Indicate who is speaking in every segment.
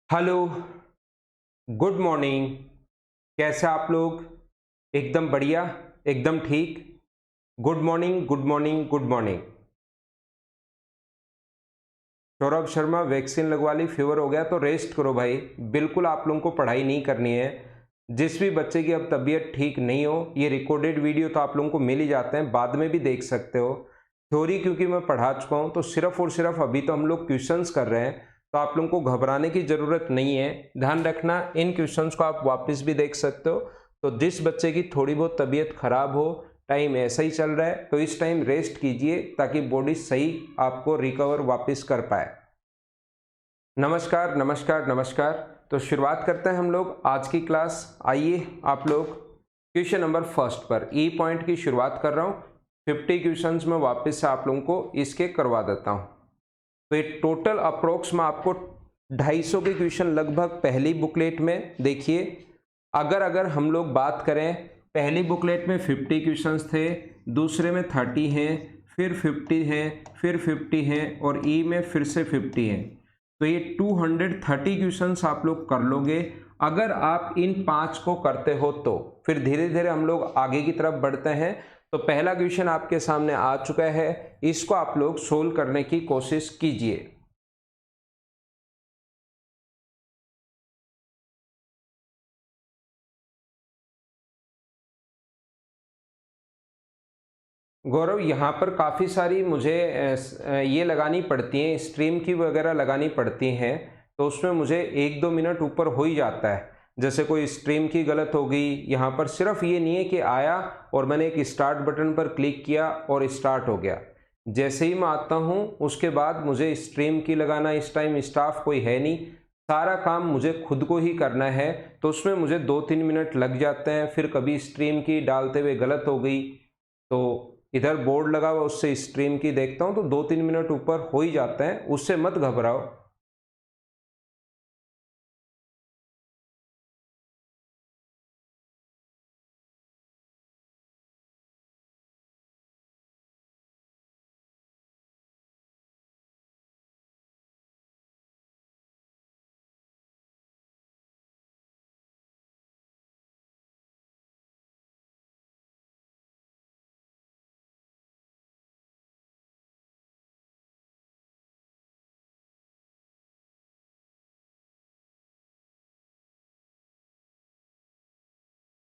Speaker 1: Hello, good morning. कैसे आप लोग? एकदम बढ़िया, एकदम ठीक। Good morning, good morning, good morning. Saurabh Sharma, vaccine लगवा ली, फीवर हो गया तो रेस्ट करो भाई। बिल्कुल आप लोगों को पढ़ाई नहीं करनी है। जिस भी बच्चे की अब तबीयत ठीक नहीं हो, ये रिकॉर्डेड वीडियो तो आप लोगों को मिल ही जाते हैं, बाद में भी देख सकते हो। थ्योरी क्योंकि मैं पढ़ा चुका हूँ, तो सिर्फ और सिर्फ अभी तो हम लोग क्वेश्चंस कर रहे हैं, तो आप लोगों को घबराने की जरूरत नहीं है। ध्यान रखना, इन क्वेश्चंस को आप वापस भी देख सकते हो। तो जिस बच्चे की थोड़ी बहुत तबीयत खराब हो, टाइम ऐसा ही चल रहा है, तो इस टाइम रेस्ट कीजिए ताकि बॉडी सही आपको रिकवर वापस कर पाए। नमस्कार, नमस्कार, नमस्कार। तो शुरुआत करते हैं हम लोग आज की क्लास। आइए आप लोग क्वेश्चन नंबर फर्स्ट पर ई पॉइंट की शुरुआत कर रहा हूँ। 50 क्वेश्चंस में वापस से आप लोगों को इसके करवा देता हूँ। तो ये टोटल अप्रोक्स में आपको 250 के क्वेश्चन लगभग पहली बुकलेट में देखिए। अगर हम लोग बात करें, पहली बुकलेट में 50 क्वेश्चंस थे, दूसरे में 30 हैं, फिर 50 हैं, फिर 50 हैं और ई में फिर से 50 हैं। तो ये 230 क्वेश्चंस आप लोग कर लोगे। अगर आप इन 5 को करते हो तो फिर धीरे धीरे हम लोग आगे की तरफ बढ़ते हैं। तो पहला क्वेश्चन आपके सामने आ चुका है, इसको आप लोग सोल्व करने की कोशिश कीजिए। गौरव, यहाँ पर काफ़ी सारी मुझे ये लगानी पड़ती हैं, स्ट्रीम की वगैरह लगानी पड़ती हैं, तो उसमें मुझे 1-2 मिनट ऊपर हो ही जाता है। जैसे कोई स्ट्रीम की गलत हो गई, यहाँ पर सिर्फ ये नहीं है कि आया और मैंने एक स्टार्ट बटन पर क्लिक किया और स्टार्ट हो गया। जैसे ही मैं आता हूँ उसके बाद मुझे स्ट्रीम की लगाना, इस टाइम स्टाफ कोई है नहीं, सारा काम मुझे खुद को ही करना है, तो उसमें मुझे 2-3 मिनट लग जाते हैं। फिर कभी स्ट्रीम की डालते हुए गलत हो गई, तो इधर बोर्ड लगा हुआ उससे स्ट्रीम की देखता हूं, तो 2-3 मिनट ऊपर हो ही जाते हैं, उससे मत घबराओ।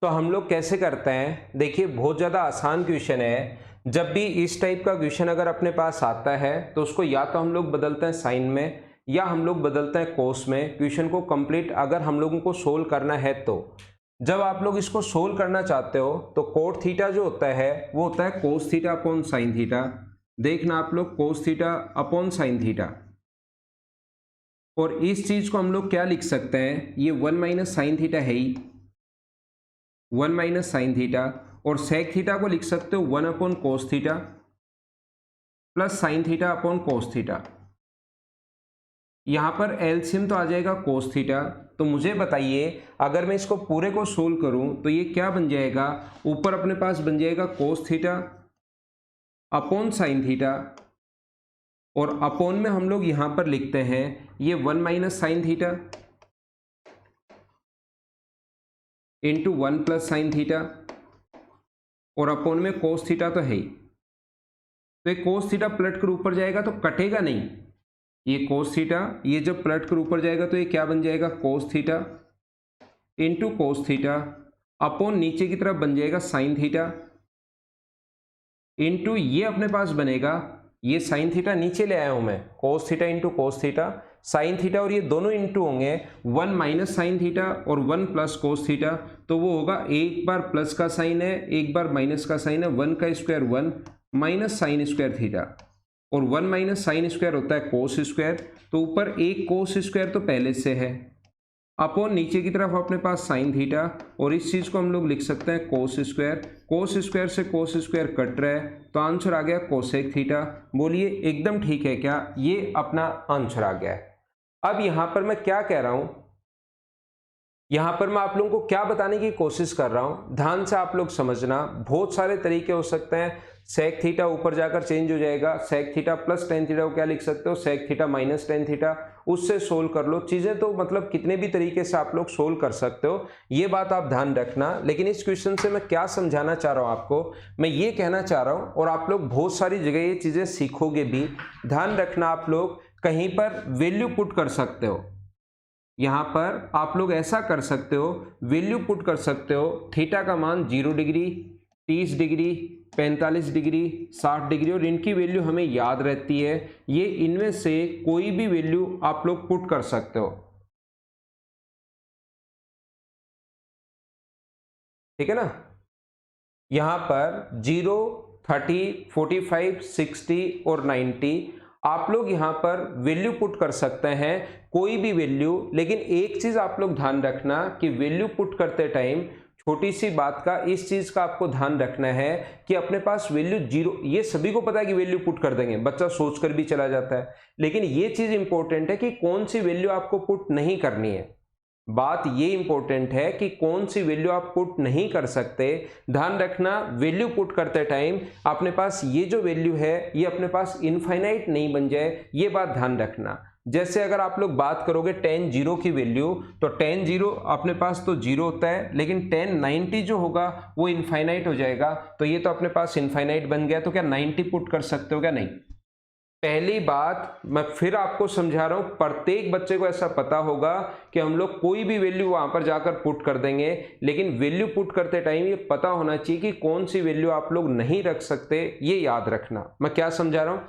Speaker 1: तो हम लोग कैसे करते हैं, देखिए बहुत ज़्यादा आसान क्वेश्चन है। जब भी इस टाइप का क्वेश्चन अगर अपने पास आता है, तो उसको या तो हम लोग बदलते हैं साइन में या हम लोग बदलते हैं कोस में। क्वेश्चन को कंप्लीट अगर हम लोगों को सोल्व करना है, तो जब आप लोग इसको सोल्व करना चाहते हो तो कोट थीटा जो होता है वो होता है कोस थीटा अपॉन साइन थीटा। देखना आप लोग, कोस थीटा अपॉन साइन थीटा। और इस चीज को हम लोग क्या लिख सकते हैं, ये 1 - sin थीटा है ही, 1 - sin थीटा। और सेक थीटा को लिख सकते हो 1/cos theta plus sine theta upon cos theta. यहां पर एलसीएम तो आ जाएगा कोस थीटा। तो मुझे बताइए, अगर मैं इसको पूरे को सोल्व करूं तो ये क्या बन जाएगा, ऊपर अपने पास बन जाएगा कोस थीटा अपॉन साइन थीटा, और अपॉन में हम लोग यहां पर लिखते हैं ये 1 - sin theta into 1 + sin theta, और अपॉन में कोस थीटा तो है ही। तो ये कोस थीटा पलट कर ऊपर जाएगा तो कटेगा नहीं, ये कोस थीटा, ये जब पलट कर ऊपर जाएगा तो ये क्या बन जाएगा, कोस theta into cos theta upon नीचे की तरफ बन जाएगा साइन थीटा इंटू ये अपने पास बनेगा, ये साइन थीटा नीचे ले आया हूं मैं, कोस theta into cos theta, sine theta और ये दोनों इंटू होंगे 1 - sin थीटा और 1 + cos थीटा। तो वो होगा, एक बार प्लस का साइन है, एक बार माइनस का साइन है, 1 का square 1 minus sign square theta, और 1 - साइन स्क्वायर होता है कोस स्क्वायर। तो ऊपर एक कोस स्क्वायर तो पहले से है, अपॉन नीचे की तरफ अपने पास साइन थीटा, और इस चीज को हम लोग लिख सकते हैं कोस स्क्वायर। कोस स्क्वायर से कोस स्क्वायर कट रहा है, तो आंसर आ गया कोसेक थीटा। बोलिए एकदम ठीक है क्या? ये अपना आंसर आ गया है। अब यहां पर मैं क्या कह रहा हूं, यहां पर मैं आप लोगों को क्या बताने की कोशिश कर रहा हूं, ध्यान से आप लोग समझना। बहुत सारे तरीके हो सकते हैं, सेक थीटा ऊपर जाकर चेंज हो जाएगा, sec theta plus tan theta को क्या लिख सकते हो, sec theta minus tan theta, उससे सोल्व कर लो। चीजें तो मतलब कितने भी तरीके से आप लोग सोल्व कर सकते हो, ये बात आप ध्यान रखना। लेकिन इस क्वेश्चन से मैं क्या समझाना चाह रहा हूं आपको, मैं ये कहना चाह रहा हूं, और आप लोग बहुत सारी जगह ये चीजें सीखोगे भी, ध्यान रखना। आप लोग कहीं पर वैल्यू पुट कर सकते हो, यहां पर आप लोग ऐसा कर सकते हो, वैल्यू पुट कर सकते हो, थीटा का मान 0 डिग्री, 30 डिग्री, 45 डिग्री, 60 डिग्री, और इनकी वैल्यू हमें याद रहती है। ये इनमें से कोई भी वैल्यू आप लोग पुट कर सकते हो, ठीक है ना। यहां पर 0, 30, 45, 60 और 90 आप लोग यहां पर वैल्यू पुट कर सकते हैं, कोई भी वैल्यू। लेकिन एक चीज आप लोग ध्यान रखना कि वैल्यू पुट करते टाइम छोटी सी बात का, इस चीज का आपको ध्यान रखना है कि अपने पास वैल्यू 0, ये सभी को पता है कि वैल्यू पुट कर देंगे, बच्चा सोचकर भी चला जाता है। लेकिन ये चीज इंपॉर्टेंट है कि कौन सी वैल्यू आपको पुट नहीं करनी है। बात ये इंपॉर्टेंट है कि कौन सी वैल्यू आप पुट नहीं कर सकते। ध्यान रखना, वैल्यू पुट करते टाइम अपने पास ये जो वैल्यू है ये अपने पास इनफाइनाइट नहीं बन जाए, ये बात ध्यान रखना। जैसे अगर आप लोग बात करोगे tan 0 की वैल्यू, तो tan 0 अपने पास तो 0 होता है, लेकिन tan 90 जो होगा वो इनफाइनाइट हो जाएगा, तो ये तो अपने पास इनफाइनाइट बन गया। तो क्या 90 पुट कर सकते हो क्या? नहीं। पहली बात मैं फिर आपको समझा रहा हूं, प्रत्येक बच्चे को ऐसा पता होगा कि हम लोग कोई भी वैल्यू वहां पर जाकर पुट कर देंगे, लेकिन वैल्यू पुट करते टाइम ये पता होना चाहिए कि कौन सी वैल्यू आप लोग नहीं रख सकते, ये याद रखना। मैं क्या समझा रहा हूं,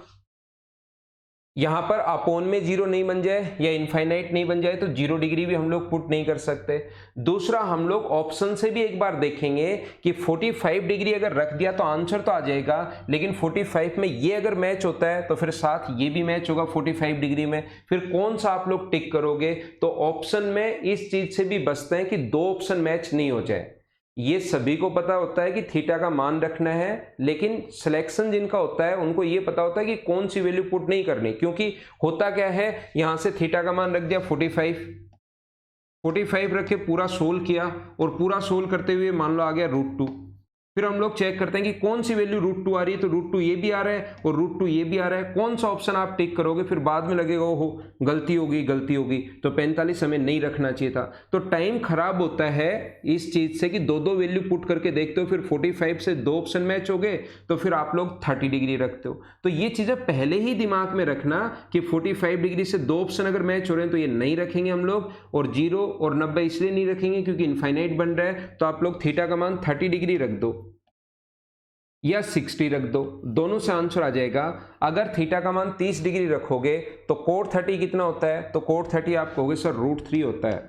Speaker 1: यहां पर अपोन में 0 नहीं बन जाए या इनफाइनाइट नहीं बन जाए तो 0 डिग्री भी हम लोग पुट नहीं कर सकते। दूसरा, हम लोग ऑप्शन से भी एक बार देखेंगे कि 45 डिग्री अगर रख दिया तो आंसर तो आ जाएगा, लेकिन 45 में ये अगर मैच होता है तो फिर साथ ये भी मैच होगा 45 डिग्री में, फिर कौन सा आप लोग टिक करोगे? तो ऑप्शन में इस चीज से भी बचते हैं कि 2 ऑप्शन मैच नहीं हो जाए। ये सभी को पता होता है कि थीटा का मान रखना है, लेकिन सिलेक्शन जिनका होता है उनको ये पता होता है कि कौन सी वैल्यू पुट नहीं करनी, क्योंकि होता क्या है, यहां से थीटा का मान रख दिया 45 रखे, पूरा सोल्व किया, और पूरा सोल्व करते हुए मान लो आ गया √2। फिर हम लोग चेक करते हैं कि कौन सी वैल्यू √2 आ रही है, तो √2 ये भी आ रहा है और √2 ये भी आ रहा है, कौन सा ऑप्शन आप टिक करोगे? फिर बाद में लगेगा ओहो गलती होगी, तो 45 हमें नहीं रखना चाहिए था। तो टाइम खराब होता है इस चीज से कि दो वैल्यू पुट करके देखते हो, फिर 45 से 2 ऑप्शन मैच हो गए तो फिर आप लोग 30 डिग्री रखते हो। तो ये चीजें पहले ही दिमाग में रखना कि 45 डिग्री से 2 ऑप्शन अगर मैच हो रहे हैं तो ये नहीं रखेंगे हम लोग, और 0 और 90 इसलिए नहीं रखेंगे क्योंकि इनफाइनाइट बन रहा है। तो आप लोग थीटा का मान 30 डिग्री रख दो या 60 रख दो, दोनों से आंसर आ जाएगा। अगर थीटा का मान 30 डिग्री रखोगे तो कोट 30 कितना होता है? तो कोट 30 आप कहोगे सर √3 होता है।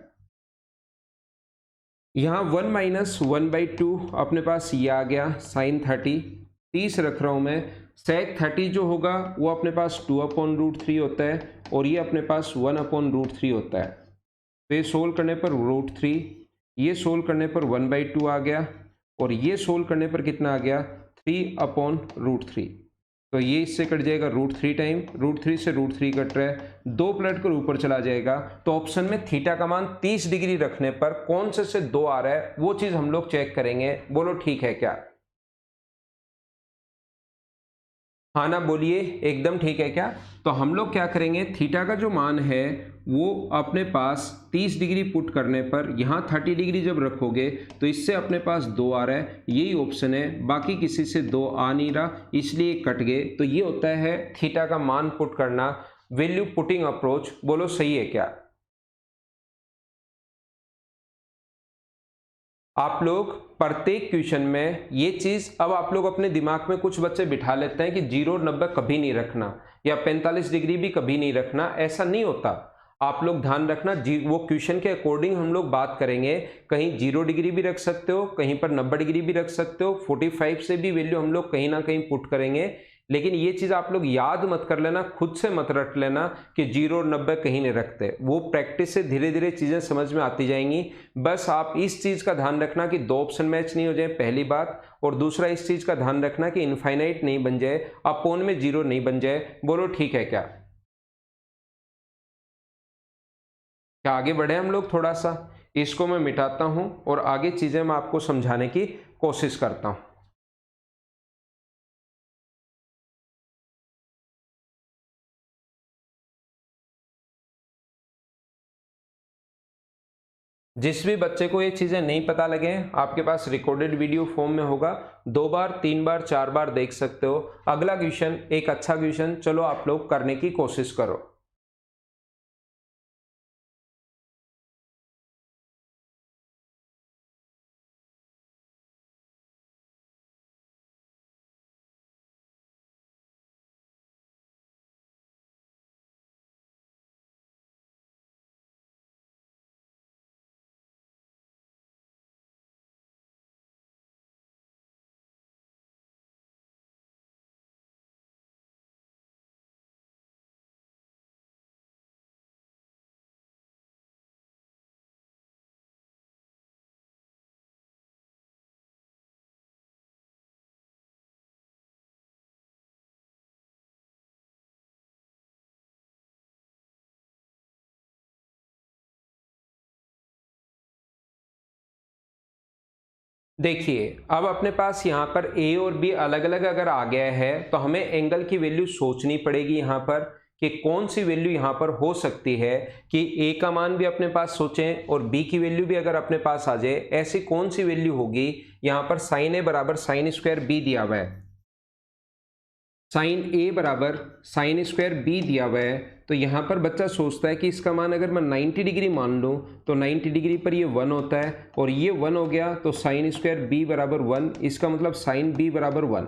Speaker 1: यहां 1 - 1/2 अपने पास ये आ गया sin 30 रख रहा हूं मैं। sec 30 जो होगा वो अपने पास 2/√3 होता है, और ये अपने पास 1/√3 होता है। तो ये सोल्व करने पर √3, ये सोल्व करने पर 1/2 आ गया, और ये सोल्व करने पर कितना आ गया? 3/√3। तो ये इससे कट जाएगा √3 टाइम, √3 से √3 कट रहा है, 2 पलट कर ऊपर चला जाएगा। तो ऑप्शन में थीटा का मान 30 डिग्री रखने पर कौन से 2 आ रहा है वो चीज हम लोग चेक करेंगे। बोलो ठीक है क्या? हाँ ना बोलिए, एकदम ठीक है क्या? तो हम लोग क्या करेंगे, थीटा का जो मान है वो अपने पास 30 डिग्री पुट करने पर यहाँ 30 डिग्री जब रखोगे तो इससे अपने पास 2 आ रहा है, यही ऑप्शन है, बाकी किसी से 2 आ नहीं रहा इसलिए कट गए। तो ये होता है थीटा का मान पुट करना, वैल्यू पुटिंग अप्रोच। बोलो सही है क्या? आप लोग प्रत्येक क्वेश्चन में ये चीज, अब आप लोग अपने दिमाग में, कुछ बच्चे बिठा लेते हैं कि 0 और 90 कभी नहीं रखना या 45 डिग्री भी कभी नहीं रखना, ऐसा नहीं होता। आप लोग ध्यान रखना, वो क्वेश्चन के अकॉर्डिंग हम लोग बात करेंगे। कहीं 0 डिग्री भी रख सकते हो, कहीं पर 90 डिग्री भी रख सकते हो, 45 से भी वैल्यू हम लोग कहीं ना कहीं पुट करेंगे। लेकिन ये चीज आप लोग याद मत कर लेना, खुद से मत रट लेना कि 0 और 90 कहीं नहीं रखते। वो प्रैक्टिस से धीरे धीरे चीजें समझ में आती जाएंगी। बस आप इस चीज का ध्यान रखना कि 2 ऑप्शन मैच नहीं हो जाए, पहली बात, और दूसरा इस चीज का ध्यान रखना कि इनफाइनाइट नहीं बन जाए, अपोन में 0 नहीं बन जाए। बोलो ठीक है क्या? क्या आगे बढ़े हम लोग? थोड़ा सा इसको मैं मिटाता हूं और आगे चीजें मैं आपको समझाने की कोशिश करता हूं। जिस भी बच्चे को ये चीज़ें नहीं पता लगे, आपके पास रिकॉर्डेड वीडियो फॉर्म में होगा, 2 बार 3 बार 4 बार देख सकते हो। अगला क्वेश्चन एक अच्छा क्वेश्चन, चलो आप लोग करने की कोशिश करो। देखिए, अब अपने पास यहाँ पर ए और बी अलग अलग अगर आ गया है तो हमें एंगल की वैल्यू सोचनी पड़ेगी यहाँ पर कि कौन सी वैल्यू यहाँ पर हो सकती है कि ए का मान भी अपने पास सोचें और बी की वैल्यू भी अगर अपने पास आ जाए, ऐसी कौन सी वैल्यू होगी। यहाँ पर साइन ए बराबर साइन स्क्वायर बी दिया हुआ है, साइन ए बराबर साइन स्क्वायर बी दिया हुआ है। तो यहाँ पर बच्चा सोचता है कि इसका मान अगर मैं 90 डिग्री मान लूँ तो 90 डिग्री पर ये 1 होता है और ये 1 हो गया, तो साइन स्क्वायर बी बराबर 1, इसका मतलब साइन बी बराबर 1।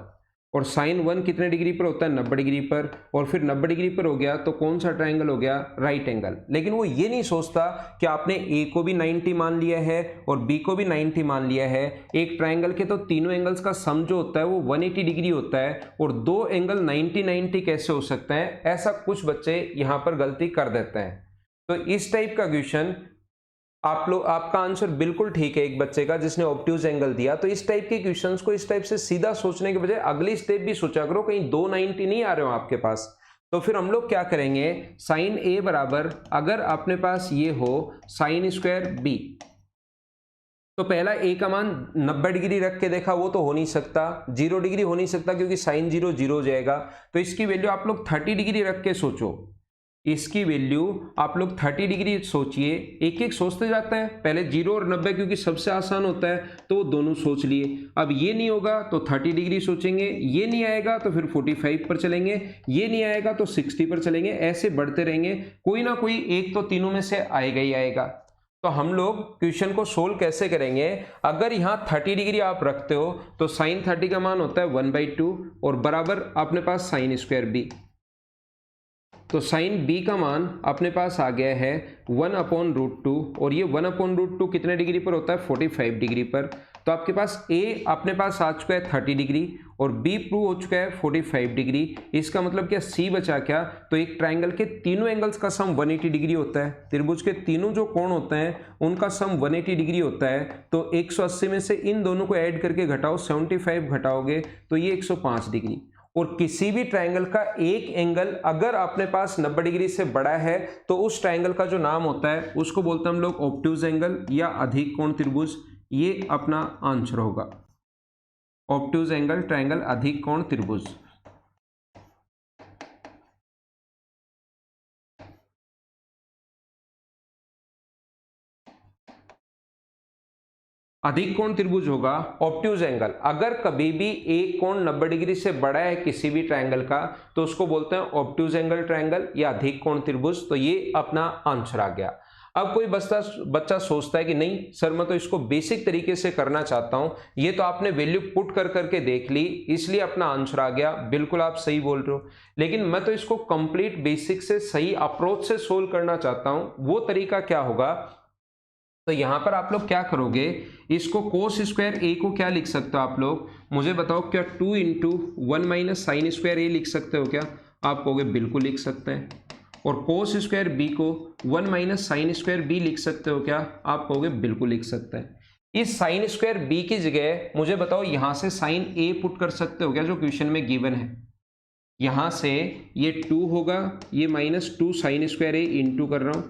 Speaker 1: और साइन 1 कितने डिग्री पर होता है, 90 डिग्री पर, और फिर 90 डिग्री पर हो गया तो कौन सा ट्रायंगल हो गया, राइट एंगल। लेकिन वो ये नहीं सोचता कि आपने ए को भी 90 मान लिया है और बी को भी 90 मान लिया है। एक ट्रायंगल के तो तीनों एंगल्स का सम जो होता है वो 180 डिग्री होता है, और दो एंगल 90-90 कैसे हो सकते हैं, ऐसा कुछ बच्चे यहाँ पर गलती कर देते हैं। तो इस टाइप का क्वेश्चन आपका आंसर बिल्कुल ठीक है एक बच्चे का जिसने ऑब्ट्यूज एंगल दिया। तो इस टाइप के क्वेश्चंस को इस टाइप से सीधा सोचने के बजाय अगली स्टेप भी सोचा करो, कहीं 290 नहीं आ रहे हो आपके पास। तो फिर हम लोग क्या करेंगे, साइन ए बराबर अगर अपने पास ये हो साइन स्क्वायर बी, तो पहला ए का मान 90 डिग्री रख के देखा, वो तो हो नहीं सकता, 0 डिग्री हो नहीं सकता क्योंकि साइन 0 0 हो जाएगा। तो इसकी वैल्यू आप लोग 30 डिग्री रख के सोचो, इसकी वैल्यू आप लोग 30 डिग्री सोचिए। एक एक सोचते जाते हैं, पहले 0 और 90 क्योंकि सबसे आसान होता है तो वो दोनों सोच लिए। अब ये नहीं होगा तो 30 डिग्री सोचेंगे, ये नहीं आएगा तो फिर 45 पर चलेंगे, ये नहीं आएगा तो 60 पर चलेंगे, ऐसे बढ़ते रहेंगे, कोई ना कोई एक तो तीनों में से आएगा ही आएगा। तो हम लोग क्वेश्चन को सोल्व कैसे करेंगे, अगर यहाँ 30 डिग्री आप रखते हो तो साइन 30 का मान होता है 1/2 और बराबर अपने पास साइन स्क्वायर बी। तो साइन बी का मान अपने पास आ गया है 1/√2 और ये 1/√2 कितने डिग्री पर होता है, 45 डिग्री पर। तो आपके पास ए अपने पास आ चुका है 30 डिग्री और बी प्रूव हो चुका है 45 डिग्री। इसका मतलब क्या, सी बचा क्या, तो एक ट्रायंगल के तीनों एंगल्स का सम 180 डिग्री होता है, त्रिभुज के तीनों जो कोण होते हैं उनका सम 180 डिग्री होता है। तो 180 में से इन दोनों को ऐड करके घटाओ, 75 घटाओगे तो ये 105 डिग्री। और किसी भी ट्रायंगल का एक एंगल अगर अपने पास 90 डिग्री से बड़ा है तो उस ट्रायंगल का जो नाम होता है उसको बोलते हैं हम लोग ऑब्ट्यूज एंगल या अधिक कोण त्रिभुज। ये अपना आंसर होगा, ऑब्ट्यूज एंगल ट्रायंगल अधिक कोण त्रिभुज। अधिक कोण त्रिभुज होगा ऑब्ट्यूज एंगल। अगर कभी भी एक कोण 90 डिग्री से बड़ा है किसी भी ट्रायंगल का तो उसको बोलते हैं ऑब्ट्यूज एंगल ट्रायंगल या अधिक कोण त्रिभुज। तो ये अपना आंसर आ गया। अब कोई बच्चा सोचता है कि नहीं सर मैं तो इसको बेसिक तरीके से करना चाहता हूं, ये तो आपने वैल्यू पुट कर करके देख ली इसलिए अपना आंसर आ गया। बिल्कुल आप सही बोल रहे हो, लेकिन मैं तो इसको कंप्लीट बेसिक से सही अप्रोच से सोल्व करना चाहता हूं। वो तरीका क्या होगा, तो यहां पर आप लोग क्या करोगे, इसको कोस स्क्वायर ए को क्या लिख सकते हो आप लोग, मुझे बताओ, क्या 2 × 1 - साइन स्क्वायर ए लिख सकते हो क्या? आप कहोगे बिल्कुल लिख सकते हैं। और कोस स्क्वायर बी को 1 - साइन स्क्वायर बी लिख सकते हो क्या? आप कहोगे बिल्कुल लिख सकते हैं। इस साइन स्क्वायर बी की जगह मुझे बताओ यहां से साइन ए पुट कर सकते हो क्या, जो क्वेश्चन में गिवन है। यहां से ये 2 होगा, ये -2 साइन स्क्वायर ए इंटू कर रहा हूं,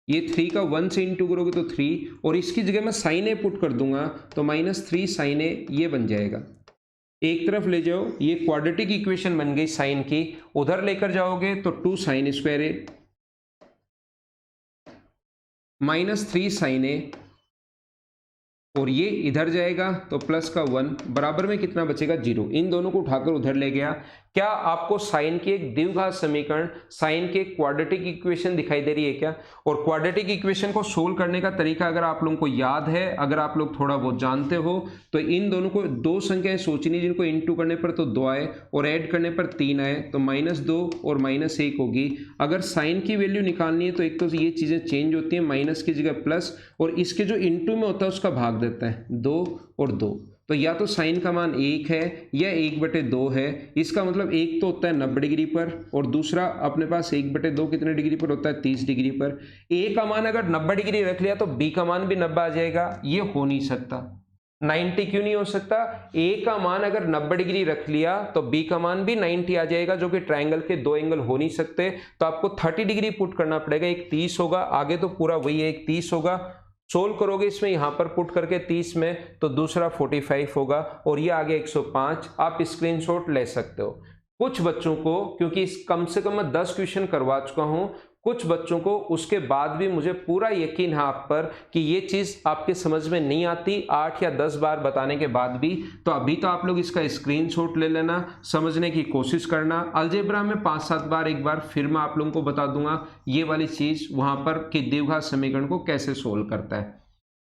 Speaker 1: ये 3 का 1 से इंटू करोगे तो 3, और इसकी जगह मैं साइन ए पुट कर दूंगा तो -3 साइन ए ये बन जाएगा। एक तरफ ले जाओ, ये क्वाड्रेटिक इक्वेशन बन गई साइन की, उधर लेकर जाओगे तो 2 साइन स्क्वायर ए -3 साइन ए और ये इधर जाएगा तो प्लस का 1 बराबर में कितना बचेगा 0। इन दोनों को उठाकर उधर ले गया। क्या आपको साइन की एक द्विघात समीकरण, साइन की एक क्वाड्रेटिक इक्वेशन दिखाई दे रही है क्या? और क्वाड्रेटिक इक्वेशन को सोल्व करने का तरीका अगर आप लोगों को याद है, अगर आप लोग थोड़ा बहुत जानते हो, तो इन दोनों को दो संख्याएं सोचनी जिनको इंटू करने पर तो 2 आए और ऐड करने पर 3 आए, तो -2 और -1 होगी। अगर साइन की वैल्यू निकालनी है तो एक तो ये चीजें चेंज होती हैं, माइनस की जगह प्लस, और इसके जो इंटू में होता है उसका भाग देता है 2 और 2। तो या तो साइन का मान 1 है या 1/2 है। इसका मतलब एक तो होता है 90 डिग्री पर और दूसरा अपने पास 1/2 कितने डिग्री पर होता है 30 डिग्री पर। ए का मान अगर 90 डिग्री रख लिया तो बी का मान भी 90 आ जाएगा, ये हो नहीं सकता। 90 क्यों नहीं हो सकता? ए का मान अगर 90 डिग्री रख लिया तो बी का मान भी 90 आ जाएगा, जो कि ट्रायंगल के दो एंगल हो नहीं सकते। तो आपको 30 डिग्री पुट करना पड़ेगा, एक 30 होगा, आगे तो पूरा वही है, एक 30 होगा। सोल्व करोगे इसमें यहां पर पुट करके 30 में तो दूसरा 45 होगा और ये आगे 105। आप स्क्रीनशॉट ले सकते हो। कुछ बच्चों को, क्योंकि इस कम से कम मैं 10 क्वेश्चन करवा चुका हूं, कुछ बच्चों को उसके बाद भी मुझे पूरा यकीन है आप पर कि ये चीज आपके समझ में नहीं आती 8 या 10 बार बताने के बाद भी। तो अभी तो आप लोग इसका स्क्रीनशॉट ले लेना, समझने की कोशिश करना। अलजेब्रा में 5-7 बार एक बार फिर मैं आप लोगों को बता दूंगा ये वाली चीज वहां पर कि द्विघात समीकरण को कैसे सोल्व करता है।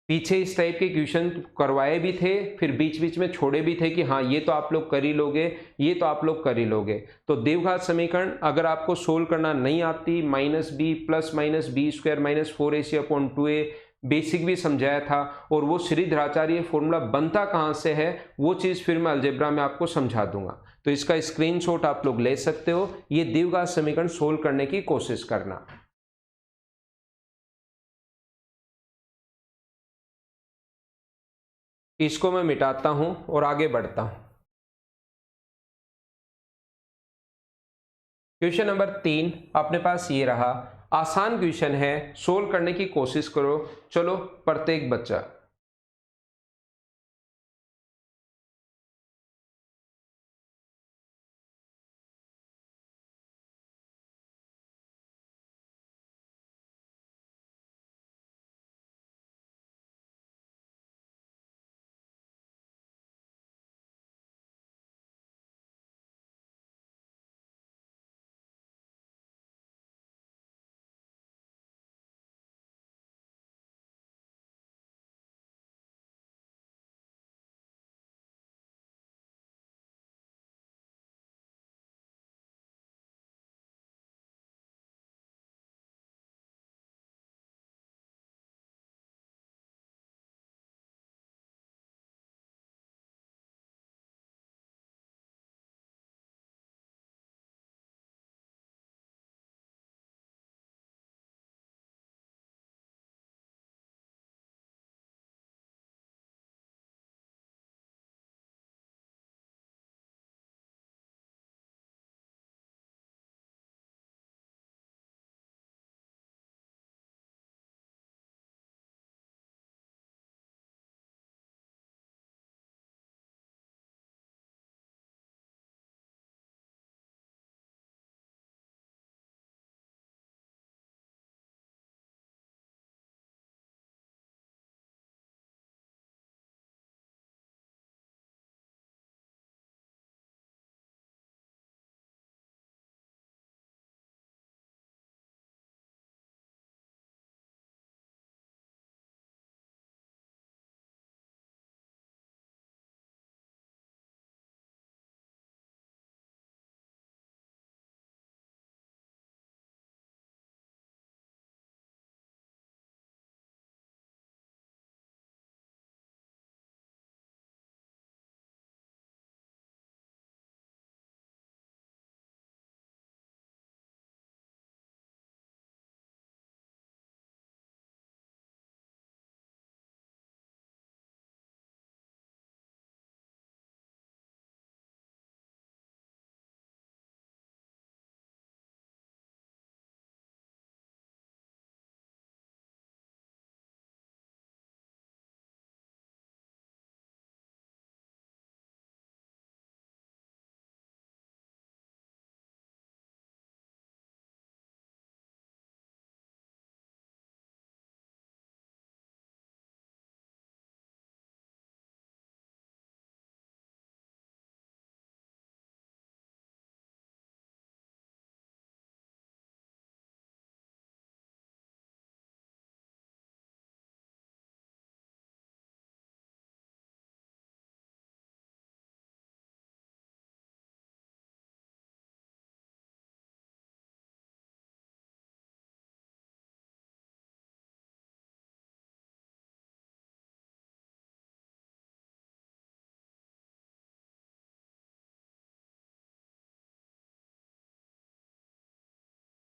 Speaker 1: पीछे इस टाइप के क्वेश्चन करवाए भी थे, फिर बीच बीच में छोड़े भी थे कि हाँ ये तो आप लोग कर ही लोगे, ये तो आप लोग कर ही लोगे। तो द्विघात समीकरण अगर आपको सोल्व करना नहीं आती, -b plus minus B square -4ac/2a basic भी समझाया था, और वो श्रीधराचार्य फॉर्मूला बनता कहाँ से है वो चीज़ फिर मैं अलजेब्रा में आपको समझा दूंगा। तो इसका स्क्रीनशॉट आप लोग ले सकते हो, ये द्विघात समीकरण सोल्व करने की कोशिश करना। इसको मैं मिटाता हूं और आगे बढ़ता हूं। क्वेश्चन नंबर 3 अपने पास ये रहा। आसान क्वेश्चन है, सोल्व करने की कोशिश करो। चलो प्रत्येक बच्चा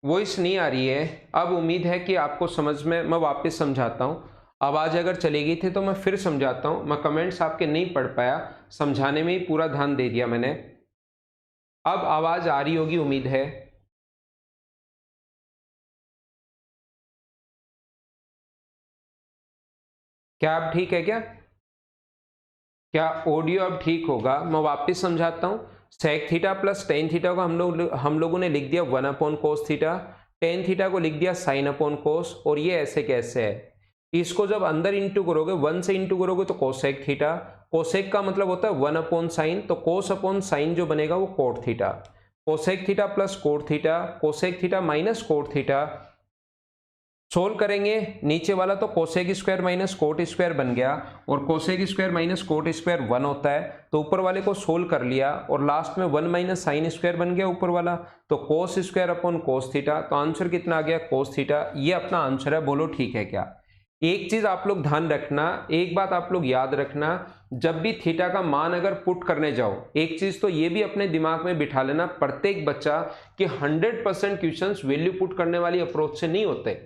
Speaker 1: वॉइस नहीं आ रही है। अब उम्मीद है कि आपको समझ में, मैं वापस समझाता हूँ। आवाज़ अगर चली गई थी तो मैं फिर समझाता हूँ। मैं कमेंट्स आपके नहीं पढ़ पाया, समझाने में ही पूरा ध्यान दे दिया मैंने। अब आवाज़ आ रही होगी उम्मीद है। क्या अब ठीक है क्या? क्या ऑडियो अब ठीक होगा? मैं वापस समझाता हूँ। Sec theta plus tan theta को हम लोगों ने लिख दिया 1 upon cos theta, tan theta को लिख दिया साइन अपॉन कोस, और ये ऐसे कैसे है। इसको जब अंदर इंटू करोगे, 1 से इंटू करोगे तो कोसेक थीटा, कोसेक का मतलब होता है 1 अपॉन साइन, तो कोस अपॉन साइन जो बनेगा वो cot theta. Cosec theta plus cot theta, cosec theta minus cot theta. Solve करेंगे, नीचे वाला तो cosec square minus cot square बन गया, और cosec square minus cot square 1 होता है, तो ऊपर वाले को सोल्व कर लिया, और लास्ट में 1 माइनस साइन स्क्वायर बन गया ऊपर वाला, तो cos square upon cos theta. तो आंसर कितना आ गया? Cos theta. ये अपना आंसर है। बोलो ठीक है क्या? एक चीज आप लोग ध्यान रखना, एक बात आप लोग याद रखना, जब भी थीटा का मान अगर पुट करने जाओ, एक चीज तो ये भी अपने दिमाग में बिठा लेना प्रत्येक बच्चा, कि 100% क्वेश्चंस वैल्यू पुट करने वाली अप्रोच से नहीं होते।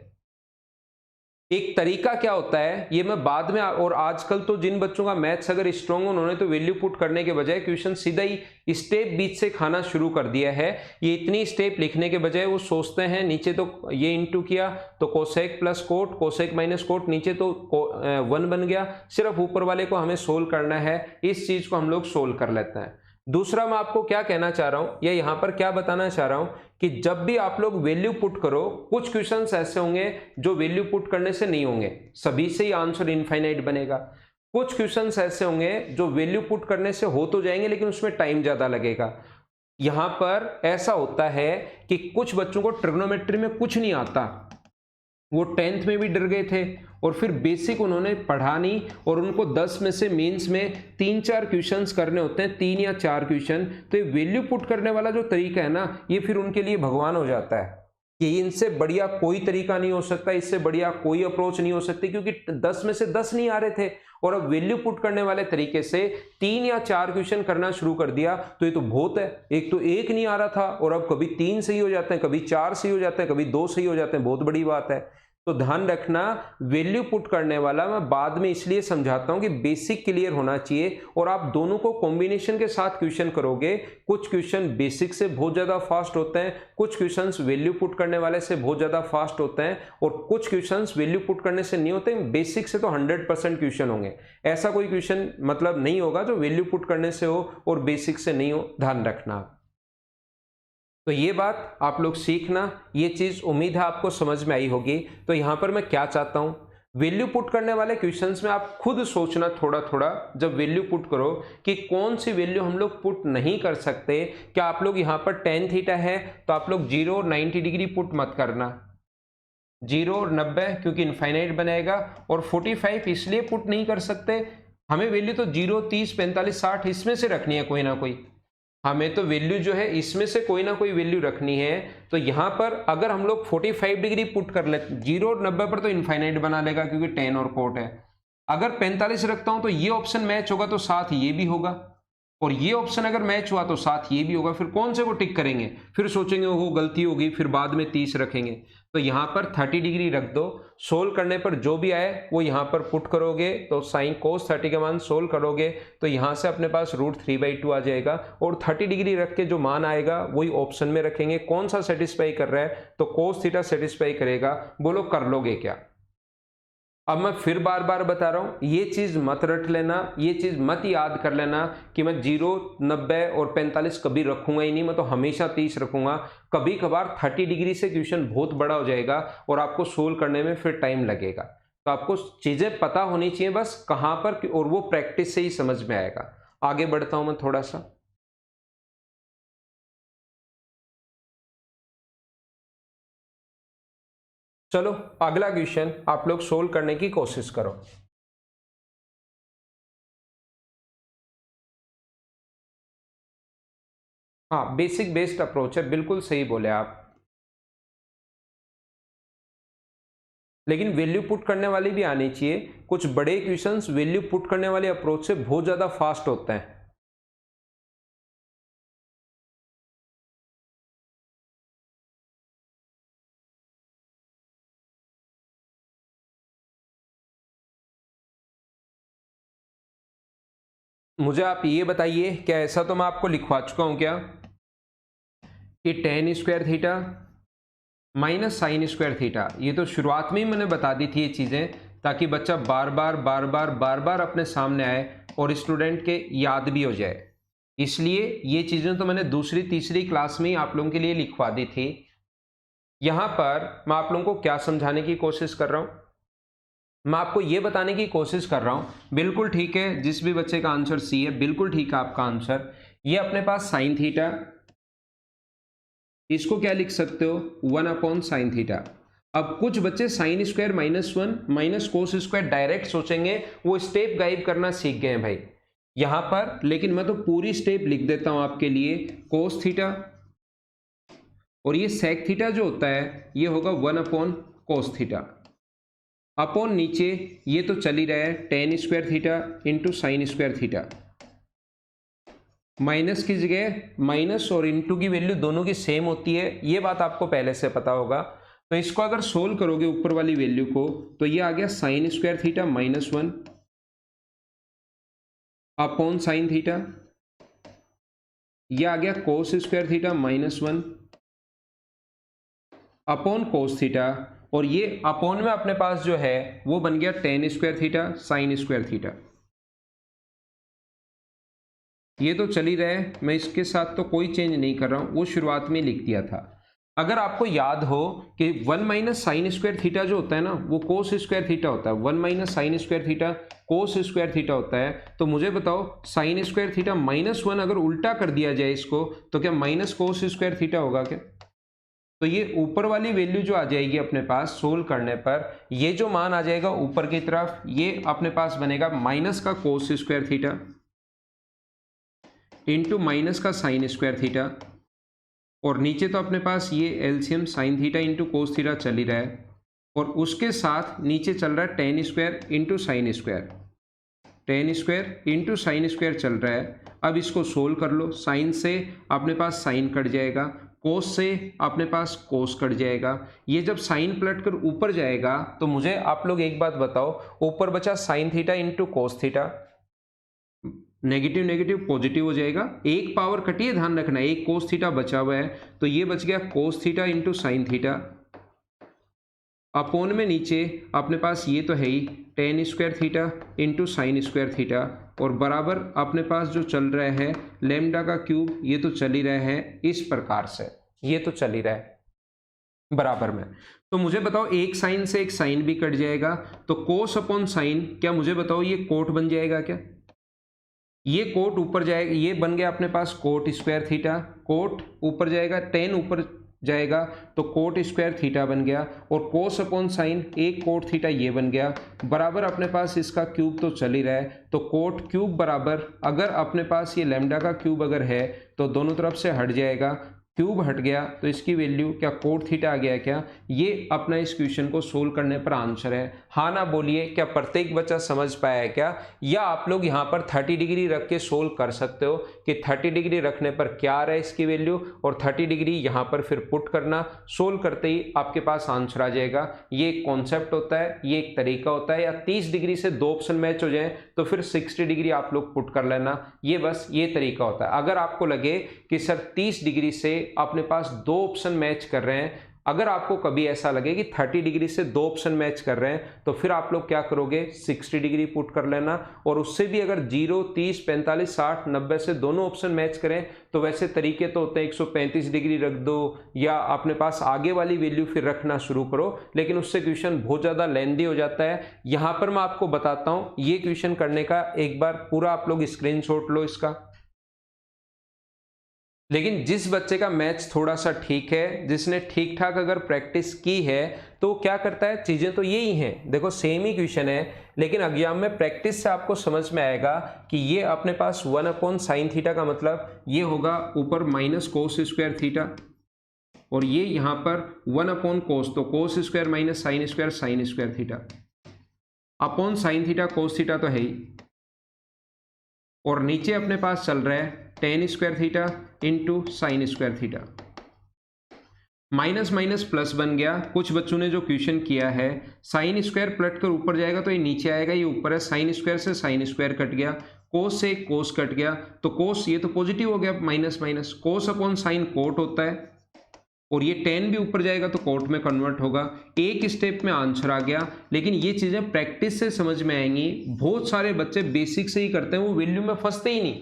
Speaker 1: एक तरीका क्या होता है ये मैं बाद में, और आजकल तो जिन बच्चों का मैथ्स अगर स्ट्रांग है उन्होंने तो वैल्यू पुट करने के बजाय क्वेश्चन सीधा ही स्टेप बीच से खाना शुरू कर दिया है। ये इतनी स्टेप लिखने के बजाय वो सोचते हैं नीचे तो ये इंटू किया तो cosec plus coat, cosec minus cot, नीचे तो 1 बन गया, सिर्फ ऊपर वाले को हमें सोल्व करना है। इस चीज को हम लोग सोल्व कर लेते हैं। दूसरा मैं आपको क्या कहना चाह रहा हूं, या यहां पर क्या बताना चाह रहा हूं, कि जब भी आप लोग वैल्यू पुट करो, कुछ क्वेश्चंस ऐसे होंगे जो वैल्यू पुट करने से नहीं होंगे, सभी से ही आंसर इनफाइनाइट बनेगा। कुछ क्वेश्चंस ऐसे होंगे जो वैल्यू पुट करने से हो तो जाएंगे लेकिन उसमें टाइम ज्यादा लगेगा। यहां पर ऐसा होता है कि कुछ बच्चों को ट्रिग्नोमेट्री में कुछ नहीं आता, वो 10th में भी डर गए थे, और फिर बेसिक उन्होंने पढ़ा नहीं, और उनको 10 में से मेंस में 3-4 क्वेश्चंस करने होते हैं, 3 या 4 क्वेश्चन, तो ये वैल्यू पुट करने वाला जो तरीका है ना, ये फिर उनके लिए भगवान हो जाता है, कि इनसे बढ़िया कोई तरीका नहीं हो सकता, इससे बढ़िया कोई अप्रोच नहीं हो सकती, क्योंकि 10 में से 10 नहीं आ रहे थे, और अब वैल्यू पुट करने वाले तरीके से 3 या 4 क्वेश्चन करना शुरू कर दिया, तो ये तो बहुत है। एक तो एक नहीं आ रहा था, और अब कभी 3 सही हो जाते हैं, कभी 4 सही हो जाते हैं, कभी 2 सही हो जाते हैं, बहुत बड़ी बात है। तो ध्यान रखना, वैल्यू पुट करने वाला मैं बाद में इसलिए समझाता हूं कि बेसिक क्लियर होना चाहिए, और आप दोनों को कॉम्बिनेशन के साथ क्वेश्चन करोगे। कुछ क्वेश्चन बेसिक से बहुत ज्यादा फास्ट होते हैं, कुछ क्वेश्चंस वैल्यू पुट करने वाले से बहुत ज्यादा फास्ट होते हैं, और कुछ क्वेश्चंस वैल्यू पुट करने से नहीं होते, बेसिक से तो 100% क्वेश्चन होंगे। ऐसा कोई क्वेश्चन मतलब नहीं होगा जो वैल्यू पुट करने से हो और बेसिक से नहीं हो, ध्यान रखना। तो ये बात आप लोग सीखना, ये चीज उम्मीद है आपको समझ में आई होगी। तो यहां पर मैं क्या चाहता हूं, वैल्यू पुट करने वाले क्वेश्चंस में आप खुद सोचना थोड़ा थोड़ा, जब वैल्यू पुट करो, कि कौन सी वैल्यू हम लोग पुट नहीं कर सकते। क्या आप लोग यहां पर टेन थीटा है तो आप लोग 0 और 90 डिग्री पुट मत करना, 0 और 90 क्योंकि इनफाइनाइट बनेगा, और 45 इसलिए पुट नहीं कर सकते, हमें वैल्यू तो 0, 30, 45, 60 इसमें से रखनी है कोई ना कोई, हमें तो वैल्यू जो है इसमें से कोई ना कोई वैल्यू रखनी है। तो यहां पर अगर हम लोग 45 डिग्री पुट कर ले, 0 और 90 पर तो इनफाइनाइट बना लेगा क्योंकि 10 और कोट है। अगर 45 रखता हूं तो ये ऑप्शन मैच होगा तो साथ ये भी होगा, और ये ऑप्शन अगर मैच हुआ तो साथ ये भी होगा, फिर कौन से को टिक करेंगे, फिर सोचेंगे वो गलती होगी, फिर बाद में 30 रखेंगे। तो यहां पर 30 डिग्री रख दो, सोल्व करने पर जो भी आए वो यहां पर पुट करोगे, तो साइन कोस 30 का मान सोल्व करोगे तो यहां से अपने पास √3/2 आ जाएगा, और 30 डिग्री रख के जो मान आएगा वही ऑप्शन में रखेंगे। कौन सा सेटिस्फाई कर रहा है, तो कोस थीटा सेटिस्फाई करेगा। बोलो कर लोगे क्या? अब मैं फिर बार बार बता रहा हूं, ये चीज मत रट लेना, ये चीज मत याद कर लेना कि मैं 0, 90 और 45 कभी रखूंगा ही नहीं, मैं तो हमेशा 30 रखूंगा। कभी कभार 30 डिग्री से क्वेश्चन बहुत बड़ा हो जाएगा और आपको सोल्व करने में फिर टाइम लगेगा। तो आपको चीजें पता होनी चाहिए बस कहां पर, और वो प्रैक्टिस से ही समझ में आएगा। आगे बढ़ता हूं मैं थोड़ा सा। चलो अगला क्वेश्चन आप लोग सोल्व करने की कोशिश करो। हाँ, बेसिक बेस्ड अप्रोच है, बिल्कुल सही बोले आप। लेकिन वैल्यू पुट करने वाली भी आनी चाहिए। कुछ बड़े क्वेश्चंस वैल्यू पुट करने वाले अप्रोच से बहुत ज्यादा फास्ट होते हैं। मुझे आप ये बताइए, क्या ऐसा तो मैं आपको लिखवा चुका हूं क्या कि ten square theta minus sign square theta, ये तो शुरुआत में ही मैंने बता दी थी ये चीज़ें, ताकि बच्चा बार बार अपने सामने आए और स्टूडेंट के याद भी हो जाए। इसलिए ये चीज़ें तो मैंने दूसरी तीसरी क्लास में ही आप लोगों के लिए लिखवा दी थी। यहाँ पर मैं आप लोगों को क्या समझाने की कोशिश कर रहा हूँ, मैं आपको ये बताने की कोशिश कर रहा हूं, बिल्कुल ठीक है, जिस भी बच्चे का आंसर सी है बिल्कुल ठीक है आपका आंसर। ये अपने पास साइन थीटा, इसको क्या लिख सकते हो, 1 साइन थीटा। अब कुछ बच्चे sine square -1 minus cos square direct सोचेंगे, वो स्टेप गायब करना सीख गए हैं भाई यहां पर, लेकिन मैं तो पूरी स्टेप लिख देता हूं आपके लिए। कोस थीटा और ये सेक थीटा जो होता है ये होगा 1 कोस थीटा, अपॉन नीचे ये तो चल ही रहा है ten square theta into sine square theta, minus की जगह माइनस और इंटू की वैल्यू दोनों की सेम होती है, ये बात आपको पहले से पता होगा। तो इसको अगर सोल्व करोगे ऊपर वाली वैल्यू को, तो ये आ गया sign square theta -1 upon sine theta, ये आ गया कोस square theta -1 upon cos theta, और ये अपॉन में अपने पास जो है वो बन गया ten square theta sine square theta. ये तो चल ही रहा है, मैं इसके साथ तो कोई चेंज नहीं कर रहा हूं, वो शुरुआत में लिख दिया था। अगर आपको याद हो कि 1 माइनस साइन स्क्वायर थीटा जो होता है ना, वो कोस स्क्वायर थीटा होता है, 1 minus sign square theta cos square theta होता है। तो मुझे बताओ साइन स्क्वायर थीटा -1 अगर उल्टा कर दिया जाए इसको, तो क्या माइनस कोस स्क्वायर थीटा होगा क्या? तो ये ऊपर वाली वैल्यू जो आ जाएगी अपने पास सोल्व करने पर, ये जो मान आ जाएगा ऊपर की तरफ, ये अपने पास बनेगा माइनस का कोस स्क्वायर थीटा इंटू माइनस का साइन स्क्वायर थीटा, और नीचे तो अपने पास ये LCM sign theta into cos theta चल ही रहा है, और उसके साथ नीचे चल रहा है ten square into sine square, ten square into sine square चल रहा है। अब इसको सोल्व कर लो, साइन से अपने पास साइन कट जाएगा, कोस से अपने पास कोस कट जाएगा। ये जब साइन पलट कर ऊपर जाएगा, तो मुझे आप लोग एक बात बताओ, ऊपर बचा sign theta into cos theta, negative negative positive हो जाएगा, एक पावर कटी है, ध्यान रखना, एक कोस थीटा बचा हुआ है, तो ये बच गया cos theta into sine theta, upon में नीचे अपने पास ये तो है ही tan square theta into sine square theta, और बराबर अपने पास जो चल रहा है लैम्डा का क्यूब, ये तो चल ही रहा है इस प्रकार से, ये तो चल ही रहा है बराबर में। तो मुझे बताओ एक साइन से एक साइन भी कट जाएगा, तो कोस अपॉन साइन, क्या मुझे बताओ ये कोट बन जाएगा क्या? ये कोट ऊपर जाएगा, ये बन गया अपने पास कोट स्क्वायर थीटा, कोट ऊपर जाएगा, टेन ऊपर जाएगा तो कोट स्क्वायर थीटा बन गया, और कोस अपॉन साइन एक कोट थीटा ये बन गया, बराबर अपने पास इसका क्यूब तो चल ही रहा है, तो कोट क्यूब बराबर, अगर अपने पास ये लैम्डा का क्यूब अगर है तो दोनों तरफ से हट जाएगा, क्यूब हट गया तो इसकी वैल्यू क्या कोट थीटा आ गया क्या? ये अपना इस क्वेश्चन को सोल्व करने पर आंसर है। हाँ ना बोलिए, क्या प्रत्येक बच्चा समझ पाया है क्या? या आप लोग यहाँ पर 30 डिग्री रख के सोल्व कर सकते हो कि 30 डिग्री रखने पर क्या आ रहा है इसकी वैल्यू, और 30 डिग्री यहाँ पर फिर पुट करना, सोल्व करते ही आपके पास आंसर आ जाएगा। ये एक कॉन्सेप्ट होता है, ये एक तरीका होता है, या 30 डिग्री से दो ऑप्शन मैच हो जाए तो फिर 60 डिग्री आप लोग पुट कर लेना, ये बस ये तरीका होता है। अगर आपको लगे कि सर 30 डिग्री से अपने पास दो ऑप्शन मैच कर रहे हैं, अगर आपको कभी ऐसा लगे कि 30 डिग्री से दो ऑप्शन मैच कर रहे हैं, तो फिर आप लोग क्या करोगे 60 डिग्री पुट कर लेना, और उससे भी अगर 0, 30, 45, 60, 90 से दोनों ऑप्शन मैच करें तो वैसे तरीके तो होते हैं 135 डिग्री रख दो, या अपने पास आगे वाली वैल्यू फिर रखना शुरू करो, लेकिन उससे क्वेश्चन बहुत ज़्यादा लेंदी हो जाता है। यहाँ पर मैं आपको बताता हूँ, ये क्वेश्चन करने का एक बार पूरा आप लोग स्क्रीनशॉट लो इसका। लेकिन जिस बच्चे का मैथ्स थोड़ा सा ठीक है, जिसने ठीक ठाक अगर प्रैक्टिस की है, तो क्या करता है, चीज़ें तो यही हैं, देखो सेम ही क्वेश्चन है, लेकिन एग्जाम में प्रैक्टिस से आपको समझ में आएगा कि ये अपने पास 1 अपॉन साइन थीटा का मतलब ये होगा ऊपर माइनस कोस स्क्वायर थीटा, और ये यहाँ पर 1 अपॉन कोस, तो cos square minus sign square theta upon sine theta cos theta तो है ही, और नीचे अपने पास चल रहा है ten square theta into sine square theta, minus minus plus बन गया। कुछ बच्चों ने जो क्वेश्चन किया है, साइन स्क्वायर पलट कर ऊपर जाएगा तो ये नीचे आएगा, ये ऊपर है, साइन स्क्वायर से साइन स्क्वायर कट गया, कोस से कोस कट गया, तो कोस ये तो पॉजिटिव हो गया, minus minus, cos upon sine cot होता है, और ये टेन भी ऊपर जाएगा तो कोट में कन्वर्ट होगा। एक स्टेप में आंसर आ गया। लेकिन ये चीज़ें प्रैक्टिस से समझ में आएंगी। बहुत सारे बच्चे बेसिक से ही करते हैं, वो वैल्यू में फंसते ही नहीं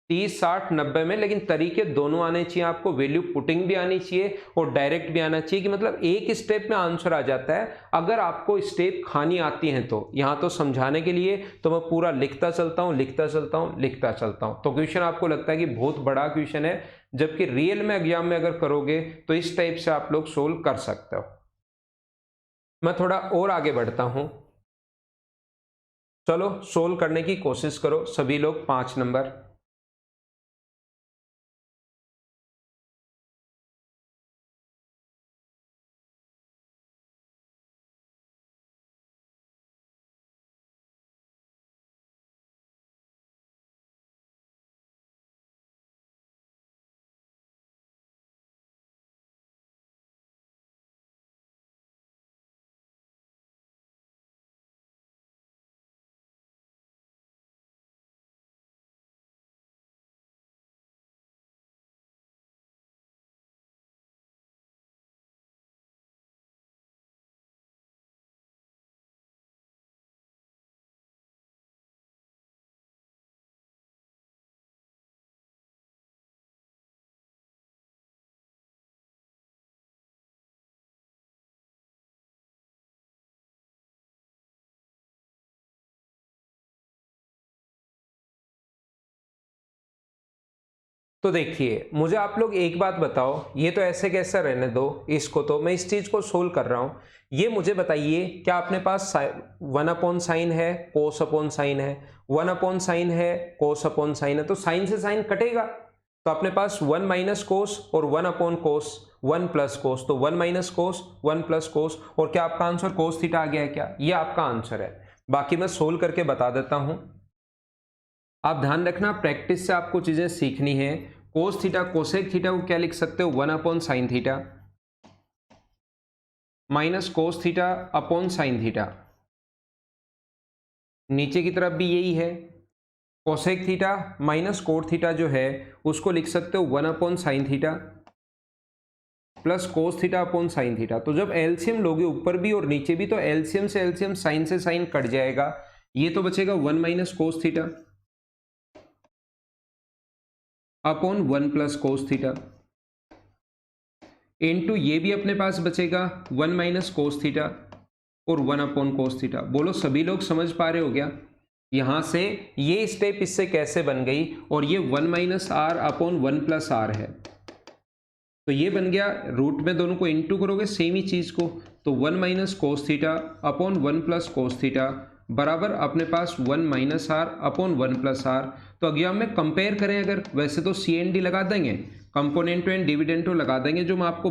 Speaker 1: 30 60 90 में। लेकिन तरीके दोनों आने चाहिए आपको, वैल्यू पुटिंग भी आनी चाहिए और डायरेक्ट भी आना चाहिए, कि मतलब एक स्टेप में आंसर आ जाता है। अगर आपको स्टेप खानी आती है तो यहाँ तो समझाने के लिए तो मैं पूरा लिखता चलता हूँ लिखता चलता हूँ लिखता चलता हूँ, तो क्वेश्चन आपको लगता है कि बहुत बड़ा क्वेश्चन है, जबकि रियल में एग्जाम में अगर करोगे तो इस टाइप से आप लोग सोल्व कर सकते हो। मैं थोड़ा और आगे बढ़ता हूं, चलो सोल्व करने की कोशिश करो सभी लोग। 5 नंबर, तो देखिए मुझे आप लोग एक बात बताओ, ये तो ऐसे कैसे रहने दो इसको, तो मैं इस चीज को सोल्व कर रहा हूं। ये मुझे बताइए, क्या अपने पास 1 अपॉन साइन है, कोस अपॉन साइन है, 1 अपॉन साइन है, कोस अपॉन साइन है, तो साइन से साइन कटेगा। तो अपने पास 1 माइनस कोस और 1 अपॉन कोस, 1 प्लस कोस, तो 1 माइनस कोस 1 प्लस कोस, और क्या आपका आंसर कोस थीटा आ गया है क्या? ये आपका आंसर है। बाकी मैं सोल्व करके बता देता हूं। आप ध्यान रखना, प्रैक्टिस से आपको चीजें सीखनी है। कोस थीटा कोसेक थीटा को क्या लिख सकते हो, 1 upon sine theta minus cos theta upon sine theta. नीचे की तरफ भी यही है, cosec theta minus cot theta जो है उसको लिख सकते हो 1 upon sine theta plus cos theta upon sine theta. तो जब एलसीएम लोगे ऊपर भी और नीचे भी, तो एलसीएम से एलसीएम साइन से साइन कट जाएगा, ये तो बचेगा 1 minus cos theta upon 1 plus cos theta, into ये भी अपने पास बचेगा 1 माइनस कोस थीटा और 1 अपॉन कोस थीटा। बोलो सभी लोग समझ पा रहे हो क्या? यहां से ये स्टेप इससे कैसे बन गई, और ये 1 minus R upon 1 plus R है, तो ये बन गया, रूट में दोनों को इनटू करोगे सेम ही चीज को, तो 1 minus cos theta upon 1 plus cos theta बराबर अपने पास 1 minus R upon 1 plus R. तो एग्जाम में कंपेयर करें अगर, वैसे तो सी एन डी लगा देंगे, कंपोनेंटो एंड डिविडेंटो लगा देंगे, जो मैं आपको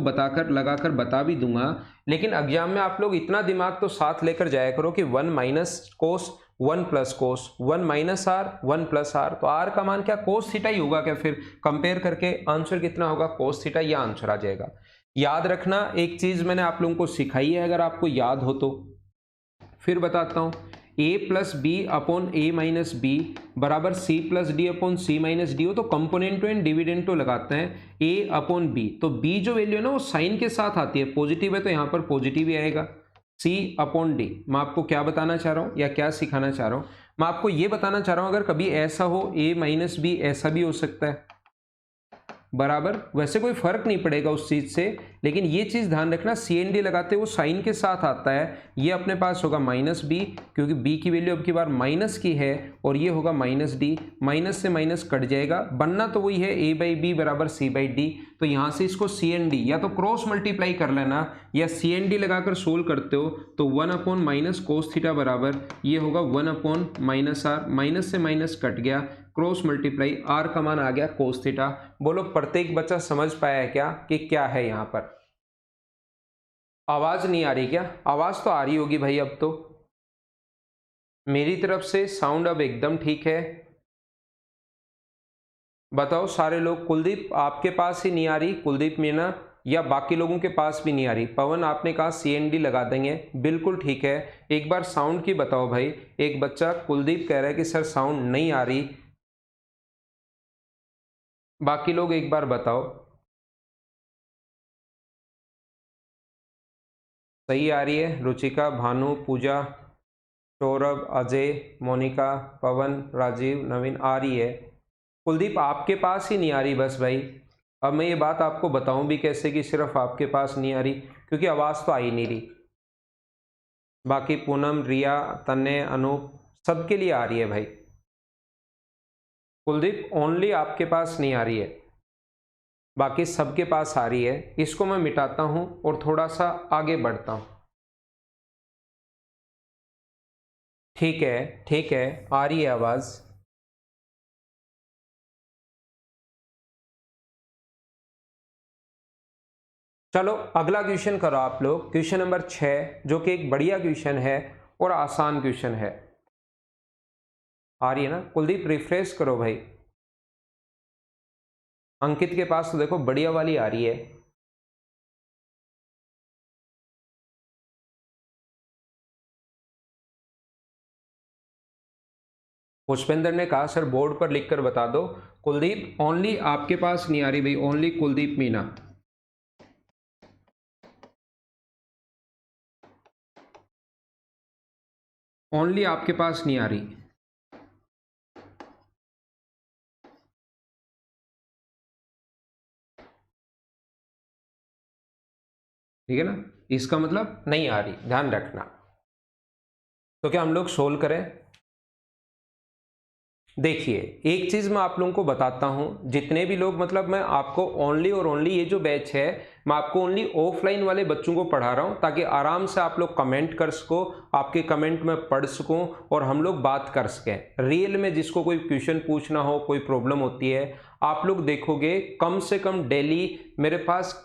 Speaker 1: लगाकर बता भी दूंगा। लेकिन एग्जाम में आप लोग इतना दिमाग तो साथ लेकर जाया करो कि 1 minus cos 1 plus cos, 1 minus R 1 plus R, तो आर का मान क्या कोस थीटा ही होगा क्या? फिर कंपेयर करके आंसर कितना होगा, कोस थीटा, यह आंसर आ जाएगा। याद रखना, एक चीज मैंने आप लोगों को सिखाई है, अगर आपको याद हो तो फिर बताता हूं, a plus B upon A minus B बराबर C plus D upon C minus D हो, तो कंपोनेंटो एंड डिविडेंटो लगाते हैं a अपॉन बी, तो b जो वैल्यू है ना वो साइन के साथ आती है, पॉजिटिव है तो यहां पर पॉजिटिव ही आएगा। c अपॉन डी, मैं आपको क्या बताना चाह रहा हूं या क्या सिखाना चाह रहा हूं, मैं आपको ये बताना चाह रहा हूं, अगर कभी ऐसा हो a माइनस बी, ऐसा भी हो सकता है बराबर, वैसे कोई फर्क नहीं पड़ेगा उस चीज से, लेकिन ये चीज ध्यान रखना, सी एन डी लगाते वो साइन के साथ आता है, ये अपने पास होगा माइनस बी, क्योंकि बी की वैल्यू अब की बार माइनस की है, और ये होगा माइनस डी, माइनस से माइनस कट जाएगा, बनना तो वही है ए बाई बी बराबर सी बाई डी। तो यहां से इसको सी एन डी या तो क्रॉस मल्टीप्लाई कर लेना, या सी एन डी लगाकर सोल्व करते हो तो 1 अपॉन माइनस कोस थीटा बराबर ये होगा 1 अपॉन माइनस आर, माइनस से माइनस कट गया, क्रॉस मल्टीप्लाई, आर का मान आ गया कोस थीटा। बोलो प्रत्येक बच्चा समझ पाया है क्या कि क्या है यहां पर? आवाज नहीं आ रही क्या? आवाज तो आ रही होगी भाई, अब तो मेरी तरफ से साउंड अब एकदम ठीक है। बताओ सारे लोग, कुलदीप आपके पास ही नहीं आ रही, कुलदीप मीना, या बाकी लोगों के पास भी नहीं आ रही? पवन आपने कहा सी एन डी लगा देंगे, बिल्कुल ठीक है। एक बार साउंड की बताओ भाई, एक बच्चा कुलदीप कह रहा है कि सर साउंड नहीं आ रही, बाकी लोग एक बार बताओ। सही आ रही है? रुचिका, भानु, पूजा, सौरभ, अजय, मोनिका, पवन, राजीव, नवीन आ रही है। कुलदीप आपके पास ही नहीं आ रही बस भाई। अब मैं ये बात आपको बताऊं भी कैसे कि सिर्फ आपके पास नहीं आ रही, क्योंकि आवाज़ तो आ ही नहीं रही। बाकी पूनम, रिया, तन्ने, अनूप सबके लिए आ रही है भाई। कुलदीप ओनली आपके पास नहीं आ रही है, बाकी सबके पास आ रही है। इसको मैं मिटाता हूं और थोड़ा सा आगे बढ़ता हूं। ठीक है, ठीक है, आ रही है आवाज़। चलो अगला क्वेश्चन करो आप लोग, क्वेश्चन नंबर 6, जो कि एक बढ़िया क्वेश्चन है और आसान क्वेश्चन है। आ रही है ना? कुलदीप रिफ्रेश करो भाई। अंकित के पास तो देखो बढ़िया वाली आ रही है। पुष्पेंद्र ने कहा सर बोर्ड पर लिखकर बता दो। कुलदीप ओनली आपके पास नहीं आ रही भाई, ओनली कुलदीप मीना। ओनली आपके पास नहीं आ रही। ठीक है ना? इसका मतलब नहीं आ रही, ध्यान रखना। तो क्या हम लोग सोल्व करें? देखिए एक चीज मैं आप लोगों को बताता हूं, जितने भी लोग मतलब मैं आपको ओनली और ओनली ये जो बैच है, मैं आपको ओनली ऑफलाइन वाले बच्चों को पढ़ा रहा हूं, ताकि आराम से आप लोग कमेंट कर सको, आपके कमेंट में पढ़ सकूं और हम लोग बात कर सकें। रियल में जिसको कोई क्वेश्चन पूछना हो, कोई प्रॉब्लम होती है, आप लोग देखोगे कम से कम डेली मेरे पास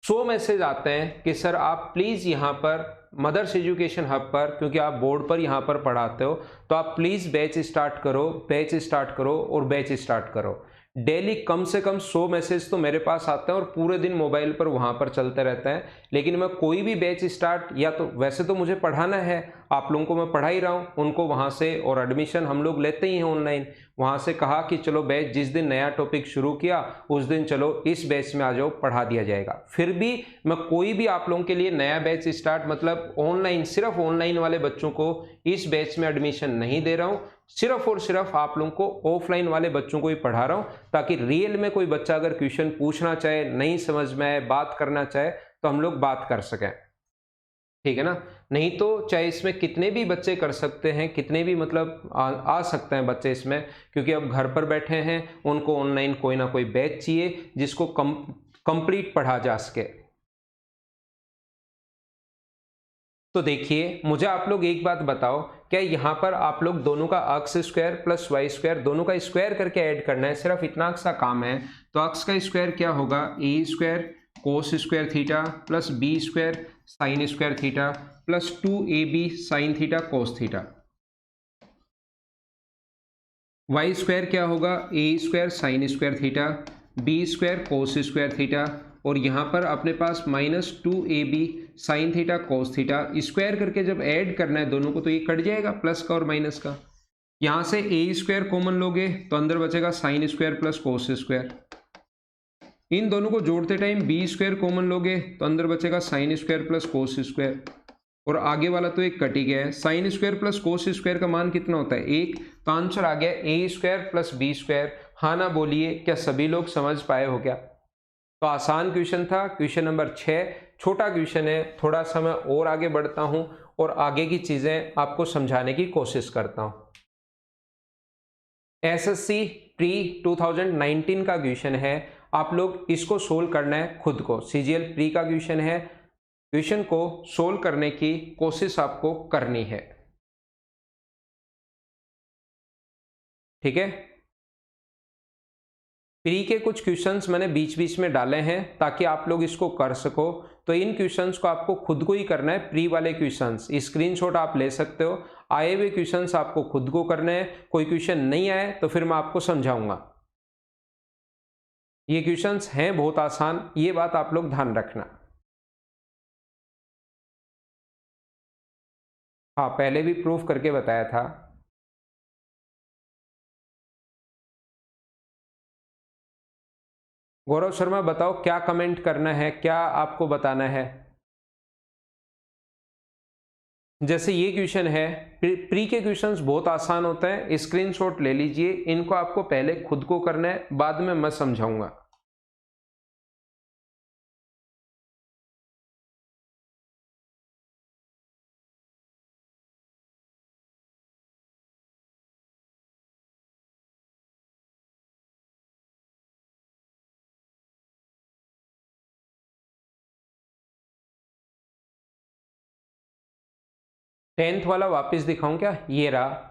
Speaker 1: 100 मैसेज आते हैं कि सर आप प्लीज़ यहाँ पर मदर्स एजुकेशन हब पर, क्योंकि आप बोर्ड पर यहाँ पर पढ़ाते हो, तो आप प्लीज़ बैच स्टार्ट करो, बैच स्टार्ट करो और बैच स्टार्ट करो। डेली कम से कम 100 मैसेज तो मेरे पास आते हैं और पूरे दिन मोबाइल पर वहाँ पर चलते रहते हैं। लेकिन मैं कोई भी बैच स्टार्ट, या तो वैसे तो मुझे पढ़ाना है, आप लोगों को मैं पढ़ा ही रहा हूँ उनको वहाँ से, और एडमिशन हम लोग लेते ही हैं ऑनलाइन। वहाँ से कहा कि चलो बैच जिस दिन नया टॉपिक शुरू किया उस दिन चलो इस बैच में आ जाओ, पढ़ा दिया जाएगा। फिर भी मैं कोई भी आप लोगों के लिए नया बैच स्टार्ट मतलब ऑनलाइन, सिर्फ ऑनलाइन वाले बच्चों को इस बैच में एडमिशन नहीं दे रहा हूँ। सिर्फ और सिर्फ आप लोगों को ऑफलाइन वाले बच्चों को ही पढ़ा रहा हूँ, ताकि रियल में कोई बच्चा अगर क्वेश्चन पूछना चाहे, नहीं समझ में आए, बात करना चाहे, तो हम लोग बात कर सकें। ठीक है ना? नहीं तो चाहे इसमें कितने भी बच्चे कर सकते हैं, कितने भी मतलब आ सकते हैं बच्चे इसमें, क्योंकि अब घर पर बैठे हैं, उनको ऑनलाइन कोई ना कोई बैच चाहिए जिसको कंप्लीट पढ़ा जा सके। तो देखिए मुझे आप लोग एक बात बताओ, क्या यहाँ पर आप लोग दोनों का अक्स स्क्वायर प्लस वाई स्क्वायर दोनों का स्क्वायर करके ऐड करना है? सिर्फ इतना सा काम है। तो अक्स का स्क्वायर क्या होगा? A square cos square theta plus B square sine square theta plus 2ab sine theta cos theta. Y square क्या होगा? A square sine square theta, B square cos square theta, और यहाँ पर अपने पास minus 2ab sine theta cos theta. Square करके जब add करना है दोनों को, तो ये कट जाएगा प्लस का और माइनस का। यहाँ से ए स्क्वायर कॉमन लोगे तो अंदर बचेगा sine square plus cos square. इन दोनों को जोड़ते टाइम बी स्क्वायर कॉमन लोगे तो अंदर बचेगा sine square plus cos square, और आगे वाला तो एक कट ही गया है। Sine square plus cos square का मान कितना होता है? 1। तो आंसर आ गया ए स्क्वायर प्लस बी स्क्वायर। हाँ ना बोलिए, क्या सभी लोग समझ पाए हो क्या? तो आसान क्वेश्चन था, क्वेश्चन नंबर 6। छोटा क्वेश्चन है, थोड़ा सा मैं और आगे बढ़ता हूं और आगे की चीजें आपको समझाने की कोशिश करता हूं। एसएससी प्री 2019 का क्वेश्चन है, आप लोग इसको सोल्व करना है खुद को। सीजीएल प्री का क्वेश्चन है, क्वेश्चन को सोल्व करने की कोशिश आपको करनी है। ठीक है? प्री के कुछ क्वेश्चंस मैंने बीच बीच में डाले हैं ताकि आप लोग इसको कर सको। तो इन क्वेश्चंस को आपको खुद को ही करना है, प्री वाले क्वेश्चंस। स्क्रीनशॉट आप ले सकते हो, आए हुए क्वेश्चंस आपको खुद को करने हैं। कोई क्वेश्चन नहीं आए तो फिर मैं आपको समझाऊंगा। ये क्वेश्चंस हैं बहुत आसान, ये बात आप लोग ध्यान रखना। हाँ, पहले भी प्रूफ करके बताया था। गौरव शर्मा बताओ क्या कमेंट करना है, क्या आपको बताना है। जैसे ये क्वेश्चन है, प्री के क्वेश्चंस बहुत आसान होते हैं, स्क्रीनशॉट ले लीजिए, इनको आपको पहले खुद को करना है, बाद में मैं समझाऊंगा। टेंथ वाला वापस दिखाऊं क्या, ये रहा।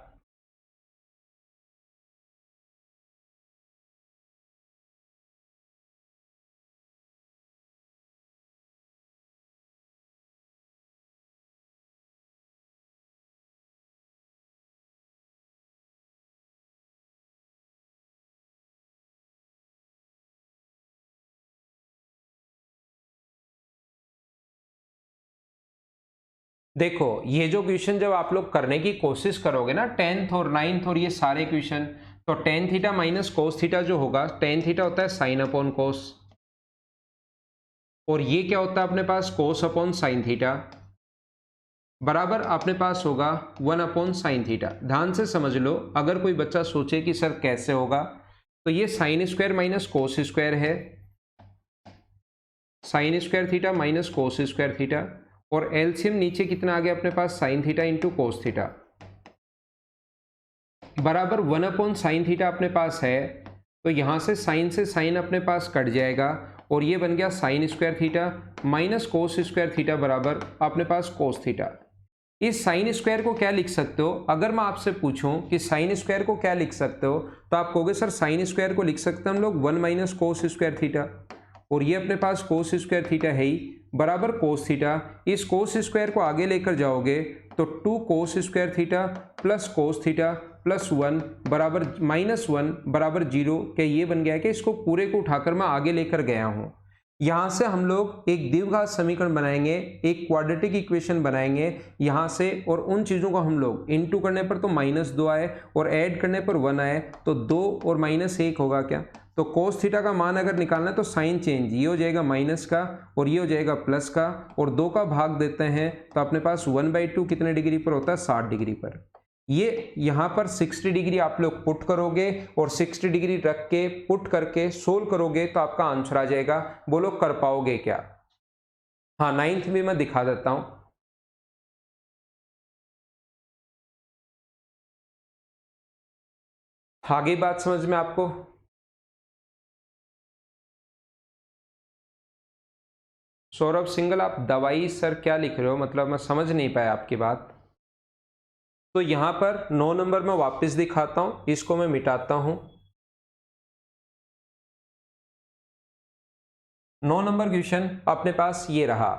Speaker 1: देखो ये जो क्वेश्चन जब आप लोग करने की कोशिश करोगे ना, टेंथ और नाइन्थ और ये सारे क्वेश्चन, तो tan theta minus cos theta जो होगा, टेन थीटा होता है साइन अपॉन कोस, और ये क्या होता है अपने पास, कोस अपॉन साइन थीटा, बराबर अपने पास होगा 1 अपॉन साइन थीटा। ध्यान से समझ लो, अगर कोई बच्चा सोचे कि सर कैसे होगा, तो ये sine square minus cos square है, sine square theta minus cos square theta, और एलसीएम नीचे कितना आ गया अपने पास, sine theta into cos theta, बराबर 1 अपॉन साइन थीटा अपने पास है, तो यहां से साइन अपने पास कट जाएगा, और ये बन गया sign square theta minus cos square theta बराबर अपने पास कोस थीटा। इस साइन स्क्वायर को क्या लिख सकते हो, अगर मैं आपसे पूछूं कि साइन स्क्वायर को क्या लिख सकते हो, तो आप कहोगे सर साइन स्क्वायर को लिख सकते हैं हम लोग 1 माइनस कोस स्क्वायर थीटा, और ये अपने पास कोस स्क्वायर थीटा है ही, बराबर कोस थीटा। इस कोस स्क्वायर को आगे लेकर जाओगे तो 2 कोस square theta plus cos theta plus 1 बराबर -1 बराबर 0। क्या ये बन गया है कि इसको पूरे को उठाकर मैं आगे लेकर गया हूं। यहां से हम लोग एक द्विघात समीकरण बनाएंगे, एक क्वाड्रेटिक इक्वेशन बनाएंगे यहां से, और उन चीजों को हम लोग इनटू करने पर तो -2 आए और ऐड करने पर 1 आए, तो 2 और -1 होगा क्या। तो कोस थीटा का मान अगर निकालना है तो साइन चेंज, ये हो जाएगा माइनस का और ये हो जाएगा प्लस का, और 2 का भाग देते हैं तो अपने पास 1/2 कितने डिग्री पर होता है, 60 डिग्री पर। ये यहाँ पर 60 डिग्री आप लोग पुट करोगे, और 60 डिग्री रख के पुट करके सोल्व करोगे तो आपका आंसर आ जाएगा। बोलो कर पाओगे क्या। हाँ, 9th भी मैं दिखा देता हूं। आगे बात समझ में आपको। सौरभ सिंगल, आप दवाई सर क्या लिख रहे हो, मतलब मैं समझ नहीं पाया आपकी बात। तो यहां पर 9 नंबर में वापस दिखाता हूं, इसको मैं मिटाता हूं। 9 नंबर क्वेश्चन अपने पास ये रहा।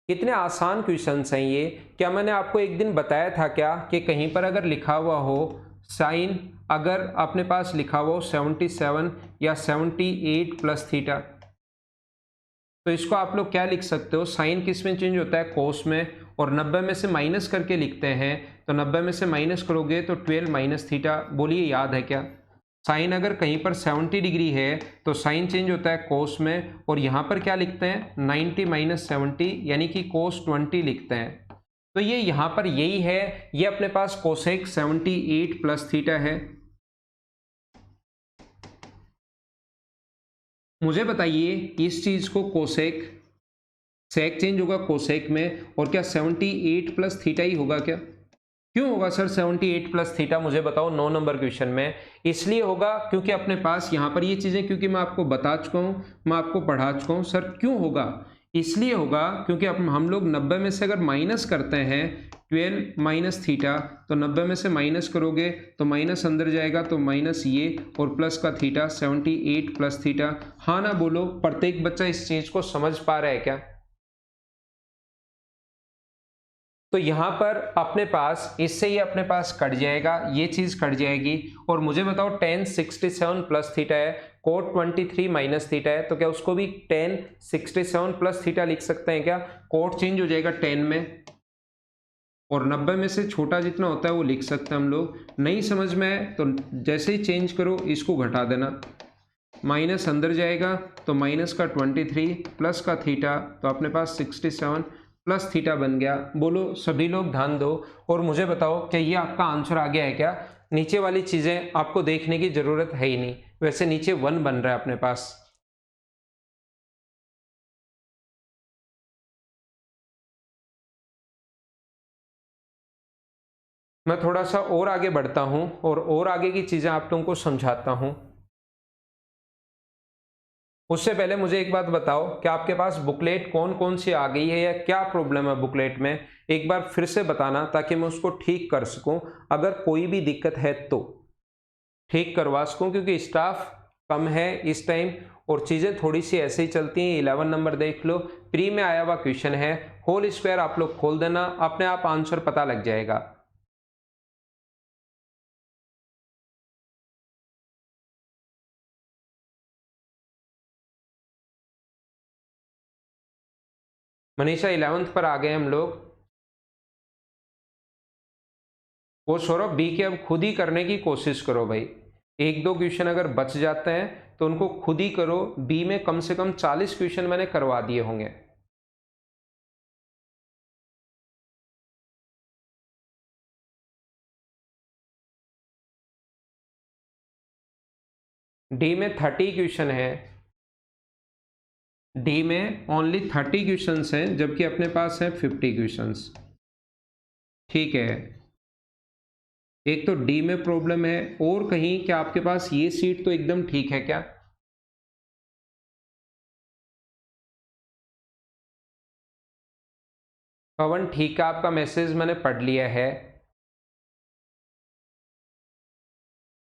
Speaker 1: कितने आसान क्वेश्चंस हैं ये। क्या मैंने आपको एक दिन बताया था क्या कि कहीं पर अगर लिखा हुआ हो साइन, अगर अपने पास लिखा हुआ हो 77 या 78 प्लस थीटा, तो इसको आप लोग क्या लिख सकते हो, साइन किस में चेंज होता है, कोस में, और 90 में से माइनस करके लिखते हैं, तो 90 में से माइनस करोगे तो 12 माइनस थीटा। बोलिए याद है क्या। साइन अगर कहीं पर 70 डिग्री है तो साइन चेंज होता है कोस में, और यहां पर क्या लिखते हैं 90 माइनस 70 यानी कि कोस 20 लिखते हैं। तो ये यहां पर यही है, ये अपने पास कोसेक 78 प्लस थीटा है। मुझे बताइए इस चीज को कोसेक, सेक चेंज होगा कोसेक में, और क्या 78 प्लस थीटा ही होगा क्या। क्यों होगा सर 78 प्लस थीटा, मुझे बताओ 9 नंबर क्वेश्चन में। इसलिए होगा क्योंकि अपने पास यहाँ पर ये चीजें, क्योंकि मैं आपको बता चुका हूँ, मैं आपको पढ़ा चुका हूँ। सर क्यों होगा, इसलिए होगा क्योंकि अब हम लोग 90 में से अगर माइनस करते हैं 12 माइनस थीटा, तो 90 में से माइनस करोगे तो माइनस अंदर जाएगा, तो माइनस ये और प्लस का थीटा 78 प्लस थीटा। हाँ ना बोलो, प्रत्येक बच्चा इस चीज को समझ पा रहा है क्या। तो यहां पर अपने पास इससे ये अपने पास कट जाएगा, ये चीज कट जाएगी, और मुझे बताओ tan 67 प्लस थीटा है, कोट 23 माइनस थीटा है, तो क्या उसको भी tan 67 प्लस थीटा लिख सकते हैं क्या। कोट चेंज हो जाएगा tan में, और 90 में से छोटा जितना होता है वो लिख सकते हैं हम लोग। नहीं समझ में आए तो जैसे ही चेंज करो इसको घटा देना, माइनस अंदर जाएगा तो माइनस का 23 प्लस का थीटा, तो अपने पास 67 प्लस थीटा बन गया। बोलो सभी लोग ध्यान दो और मुझे बताओ क्या ये आपका आंसर आ गया है क्या? नीचे वाली चीजें आपको देखने की जरूरत है ही नहीं, वैसे नीचे 1 बन रहा है अपने पास। मैं थोड़ा सा और आगे बढ़ता हूं और आगे की चीजें आप लोगों को समझाता हूं। उससे पहले मुझे एक बात बताओ कि आपके पास बुकलेट कौन कौन सी आ गई है या क्या प्रॉब्लम है बुकलेट में, एक बार फिर से बताना ताकि मैं उसको ठीक कर सकूं। अगर कोई भी दिक्कत है तो ठीक करवा सकूं, क्योंकि स्टाफ कम है इस टाइम और चीज़ें थोड़ी सी ऐसे ही चलती हैं। 11 नंबर देख लो, प्री में आया हुआ क्वेश्चन है, होल स्क्वायर आप लोग खोल देना, अपने आप आंसर पता लग जाएगा। मनीषा 11th पर आ गए हम लोग। वो सौरभ बी के अब खुद ही करने की कोशिश करो भाई, एक दो क्वेश्चन अगर बच जाते हैं तो उनको खुद ही करो। बी में कम से कम 40 क्वेश्चन मैंने करवा दिए होंगे। डी में 30 क्वेश्चन है, डी में ओनली 30 क्वेश्चंस हैं जबकि अपने पास है 50 क्वेश्चंस। ठीक है, एक तो डी में प्रॉब्लम है और कहीं क्या आपके पास ये सीट तो एकदम ठीक है क्या? पवन ठीक है, आपका मैसेज मैंने पढ़ लिया है।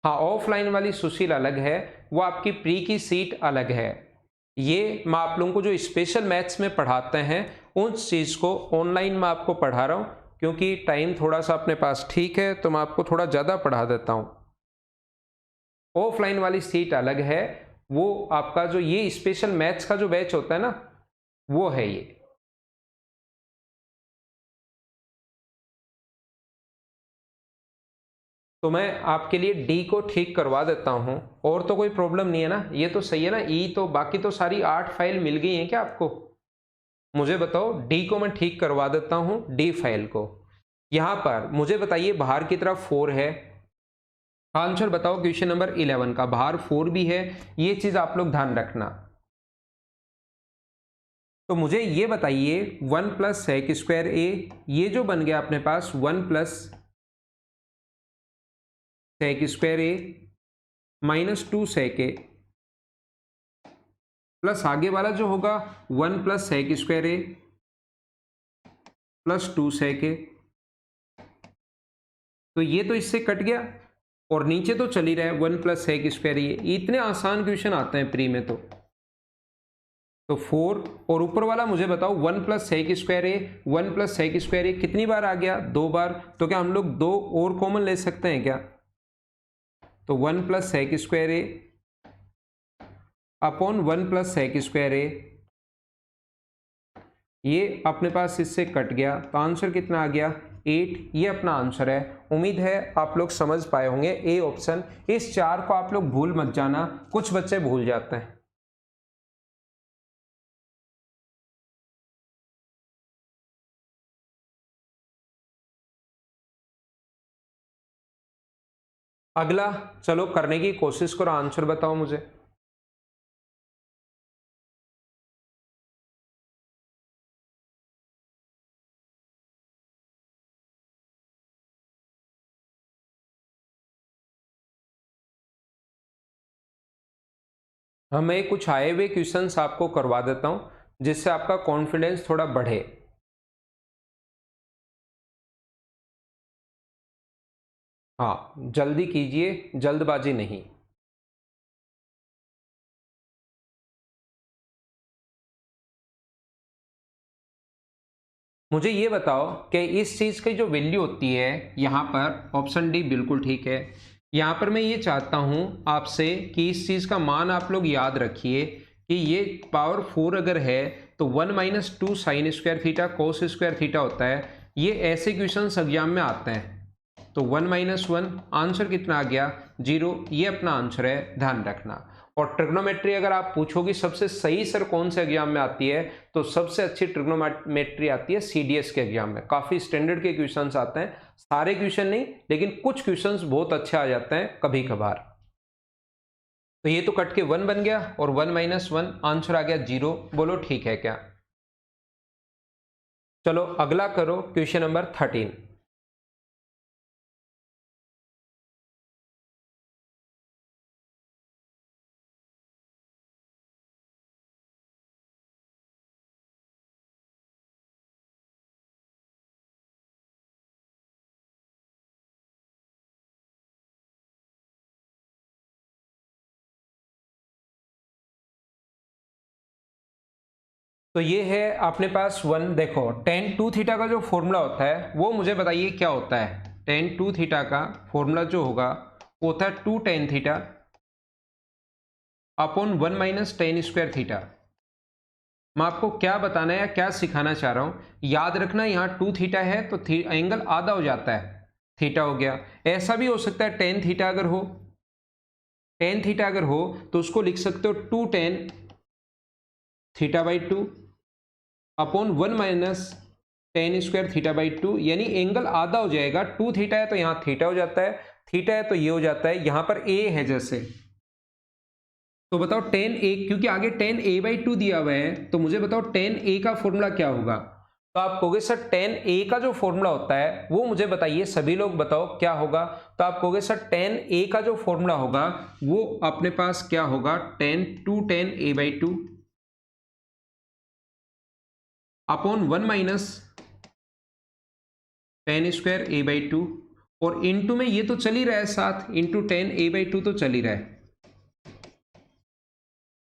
Speaker 1: हाँ, ऑफलाइन वाली सुशील अलग है, वो आपकी प्री की सीट अलग है। ये मैं आप लोगों को जो स्पेशल मैथ्स में पढ़ाते हैं उस चीज़ को ऑनलाइन मैं आपको पढ़ा रहा हूँ, क्योंकि टाइम थोड़ा सा अपने पास ठीक है तो मैं आपको थोड़ा ज़्यादा पढ़ा देता हूँ। ऑफलाइन वाली सीट अलग है, वो आपका जो ये स्पेशल मैथ्स का जो बैच होता है ना, वो है ये। तो मैं आपके लिए डी को ठीक करवा देता हूं, और तो कोई प्रॉब्लम नहीं है ना, ये तो सही है ना। ई तो बाकी तो सारी 8 फाइल मिल गई हैं क्या आपको? मुझे बताओ, डी को मैं ठीक करवा देता हूं, डी फाइल को। यहां पर मुझे बताइए बाहर की तरफ 4 है, आंसर बताओ क्वेश्चन नंबर 11 का, बाहर 4 भी है, ये चीज आप लोग ध्यान रखना। तो मुझे ये बताइए 1 प्लस सेक स्क्वायर ए, ये जो बन गया अपने पास 1 प्लस सेक स्क्वायर ए माइनस 2 सेक ए, प्लस आगे वाला जो होगा 1 प्लस सेक स्क्वायर ए प्लस 2 सेक ए, तो ये तो इससे कट गया और नीचे तो चल ही रहा है 1 प्लस सेक स्क्वायर ए। इतने आसान क्वेश्चन आते हैं प्री में तो 4, और ऊपर वाला मुझे बताओ 1 प्लस सेक स्क्वायर ए, 1 प्लस सेक स्क्वायर ए कितनी बार आ गया? 2 बार। तो क्या हम लोग 2 और कॉमन ले सकते हैं क्या? तो 1 प्लस सेक स्क्वायर ए अपॉन 1 प्लस सेक स्क्वायर ए, ये अपने पास इससे कट गया तो आंसर कितना आ गया? 8। ये अपना आंसर है। उम्मीद है आप लोग समझ पाए होंगे ए ऑप्शन। इस 4 को आप लोग भूल मत जाना, कुछ बच्चे भूल जाते हैं। अगला चलो करने की कोशिश करो, आंसर बताओ मुझे। मैं कुछ आए हुए क्वेश्चंस आपको करवा देता हूं जिससे आपका कॉन्फिडेंस थोड़ा बढ़े। हाँ, जल्दी कीजिए, जल्दबाजी नहीं। मुझे ये बताओ कि इस चीज़ की जो वैल्यू होती है यहाँ पर, ऑप्शन डी बिल्कुल ठीक है। यहाँ पर मैं ये चाहता हूँ आपसे कि इस चीज़ का मान आप लोग याद रखिए कि ये पावर 4 अगर है तो 1 minus 2 sign square theta cos square theta होता है। ये ऐसे क्वेश्चंस एग्जाम में आते हैं। तो 1 - 1 आंसर कितना आ गया 0, ये अपना आंसर है, ध्यान रखना। और ट्रिग्नोमेट्री अगर आप पूछोगे सबसे सही सर कौन से एग्जाम में आती है, तो सबसे अच्छी ट्रिग्नोमेट्री आती है सीडीएस के एग्जाम में। काफी स्टैंडर्ड के क्वेश्चंस आते हैं, सारे क्वेश्चन नहीं लेकिन कुछ क्वेश्चंस बहुत अच्छे आ जाते हैं कभी कभार। तो ये तो कट के 1 बन गया और 1 - 1 आंसर आ गया 0। बोलो ठीक है क्या? चलो अगला करो, क्वेश्चन नंबर 13। तो ये है अपने पास 1। देखो tan 2 थीटा का जो फॉर्मूला होता है वो मुझे बताइए क्या होता है। tan 2 थीटा का फॉर्मूला जो होगा वो होता है 2 tan theta upon 1 - tan square theta. मैं आपको क्या बताना है या क्या सिखाना चाह रहा हूं, याद रखना यहाँ 2 थीटा है तो एंगल आधा हो जाता है, थीटा हो गया। ऐसा भी हो सकता है tan थीटा अगर हो, tan थीटा अगर हो तो उसको लिख सकते हो 2 tan theta by 2 upon 1 - tan square theta by 2, यानी एंगल आधा हो जाएगा। 2 थीटा है तो यहाँ थीटा हो जाता है, थीटा है तो ये हो जाता है, यहाँ पर a है जैसे, तो बताओ tan a, क्योंकि आगे tan a बाई 2 दिया हुआ है, तो मुझे बताओ tan a का फॉर्मूला क्या होगा। तो आप कहोगे सर tan a का जो फॉर्मूला होता है वो मुझे बताइए, सभी लोग बताओ क्या होगा। तो आप कहोगे सर tan a का जो फॉर्मूला होगा वो अपने पास क्या होगा, 2 tan a by 2 upon 1 - tan square a by 2, और इंटू में ये तो चल ही रहा है साथ, इंटू tan a बाई 2 तो चल ही रहा है।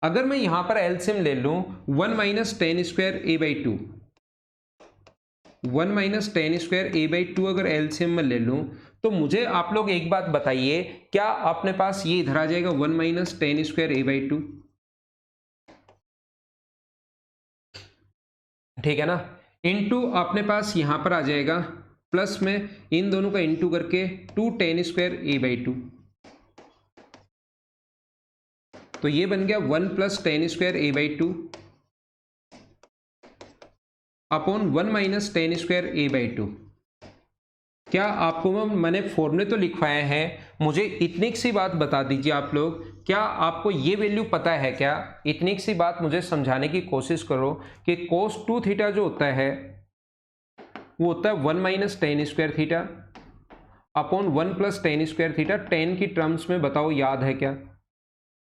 Speaker 1: अगर मैं यहां पर एलसीएम ले लूं 1 - tan square a by 2, 1 - tan square a by 2 अगर एलसीएम में ले लूं, तो मुझे आप लोग एक बात बताइए, क्या अपने पास ये इधर आ जाएगा 1 - tan स्क्वायर a बाई 2, ठीक है ना। इंटू अपने पास यहां पर आ जाएगा प्लस में इन दोनों का इंटू करके 2 tan स्क्वायर a बाई 2, तो ये बन गया 1 + tan square a by 2 upon 1 - tan square a by 2। क्या आपको मैंने फॉर्मूले तो लिखवाए हैं, मुझे इतनी सी बात बता दीजिए आप लोग, क्या आपको ये वैल्यू पता है क्या? इतनी सी बात मुझे समझाने की कोशिश करो कि cos 2 थीटा जो होता है वो होता है 1 - tan square theta upon 1 + tan square theta. tan की टर्म्स में बताओ याद है क्या?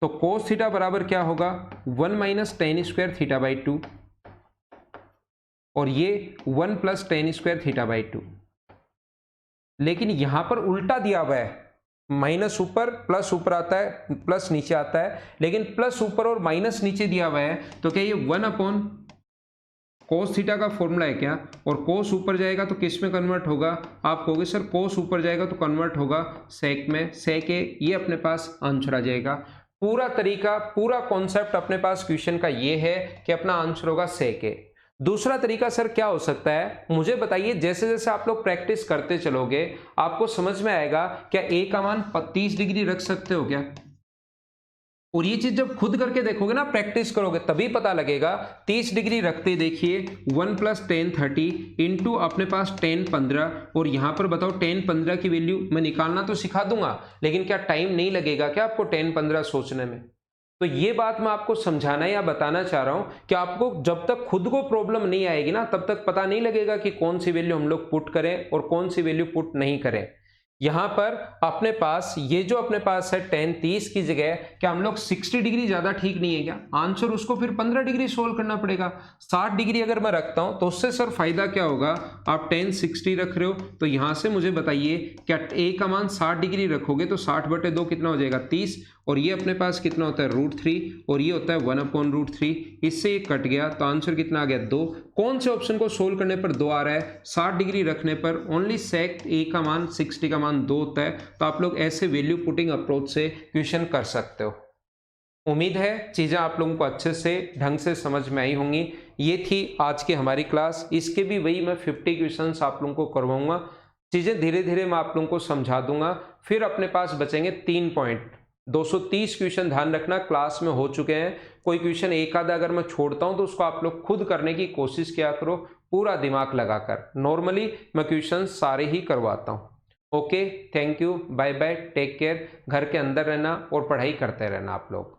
Speaker 1: तो cos थीटा बराबर क्या होगा 1 - tan स्क्वायर थीटा बाई 2, और ये 1 + tan स्क्वायर थीटा बाई 2। लेकिन यहां पर उल्टा दिया हुआ है, माइनस ऊपर प्लस ऊपर आता है, प्लस नीचे आता है, लेकिन प्लस ऊपर और माइनस नीचे दिया हुआ है, तो क्या ये 1 अपॉन कोस थीटा का फॉर्मूला है क्या? और कोस ऊपर जाएगा तो किस में कन्वर्ट होगा? आप कहोगे सर कोस ऊपर जाएगा तो कन्वर्ट होगा सेक में, सेक ए, ये अपने पास आंसर आ जाएगा। पूरा तरीका, पूरा कॉन्सेप्ट अपने पास क्वेश्चन का ये है कि अपना आंसर होगा सेक ए। दूसरा तरीका सर क्या हो सकता है, मुझे बताइए। जैसे जैसे आप लोग प्रैक्टिस करते चलोगे आपको समझ में आएगा, क्या ए का मान 30 डिग्री रख सकते हो क्या? और ये चीज जब खुद करके देखोगे ना, प्रैक्टिस करोगे, तभी पता लगेगा। 30 डिग्री रखते देखिए 1 + tan 30 इंटू अपने पास tan 15, और यहां पर बताओ tan 15 की वैल्यू मैं निकालना तो सिखा दूंगा, लेकिन क्या टाइम नहीं लगेगा क्या आपको tan 15 सोचने में? तो ये बात मैं आपको समझाना या बताना चाह रहा हूं कि आपको जब तक खुद को प्रॉब्लम नहीं आएगी ना, तब तक पता नहीं लगेगा कि कौन सी वैल्यू हम लोग पुट करें और कौन सी वैल्यू पुट नहीं करें। यहां पर अपने पास ये जो अपने पास है tan 30 की जगह क्या हम लोग 60 डिग्री ज्यादा ठीक नहीं है क्या? आंसर उसको फिर 15 डिग्री सोल्व करना पड़ेगा। 60 डिग्री अगर मैं रखता हूं तो उससे सर फायदा क्या होगा? आप tan 60 रख रहे हो तो यहां से मुझे बताइए, क्या a का मान 60 डिग्री रखोगे तो 60/2 कितना हो जाएगा 30, और ये अपने पास कितना होता है √3, और ये होता है 1/√3। इससे ये कट गया तो आंसर कितना आ गया 2। कौन से ऑप्शन को सोल्व करने पर 2 आ रहा है? 60 डिग्री रखने पर ओनली सेक ए का मान 60 का मान 2 होता है। तो आप लोग ऐसे वैल्यू पुटिंग अप्रोच से क्वेश्चन कर सकते हो। उम्मीद है चीज़ें आप लोगों को अच्छे से ढंग से समझ में आई होंगी। ये थी आज की हमारी क्लास। इसके भी वही मैं 50 क्वेश्चंस आप लोगों को करवाऊंगा। चीज़ें धीरे धीरे मैं आप लोगों को समझा दूंगा। फिर अपने पास बचेंगे 3 पॉइंट। 230 क्वेश्चन ध्यान रखना क्लास में हो चुके हैं। कोई क्वेश्चन एक आधा अगर मैं छोड़ता हूं तो उसको आप लोग खुद करने की कोशिश किया करो, पूरा दिमाग लगाकर। नॉर्मली मैं क्वेश्चन सारे ही करवाता हूं। Okay, thank you, bye bye, take care. घर के अंदर रहना और पढ़ाई करते रहना आप लोग।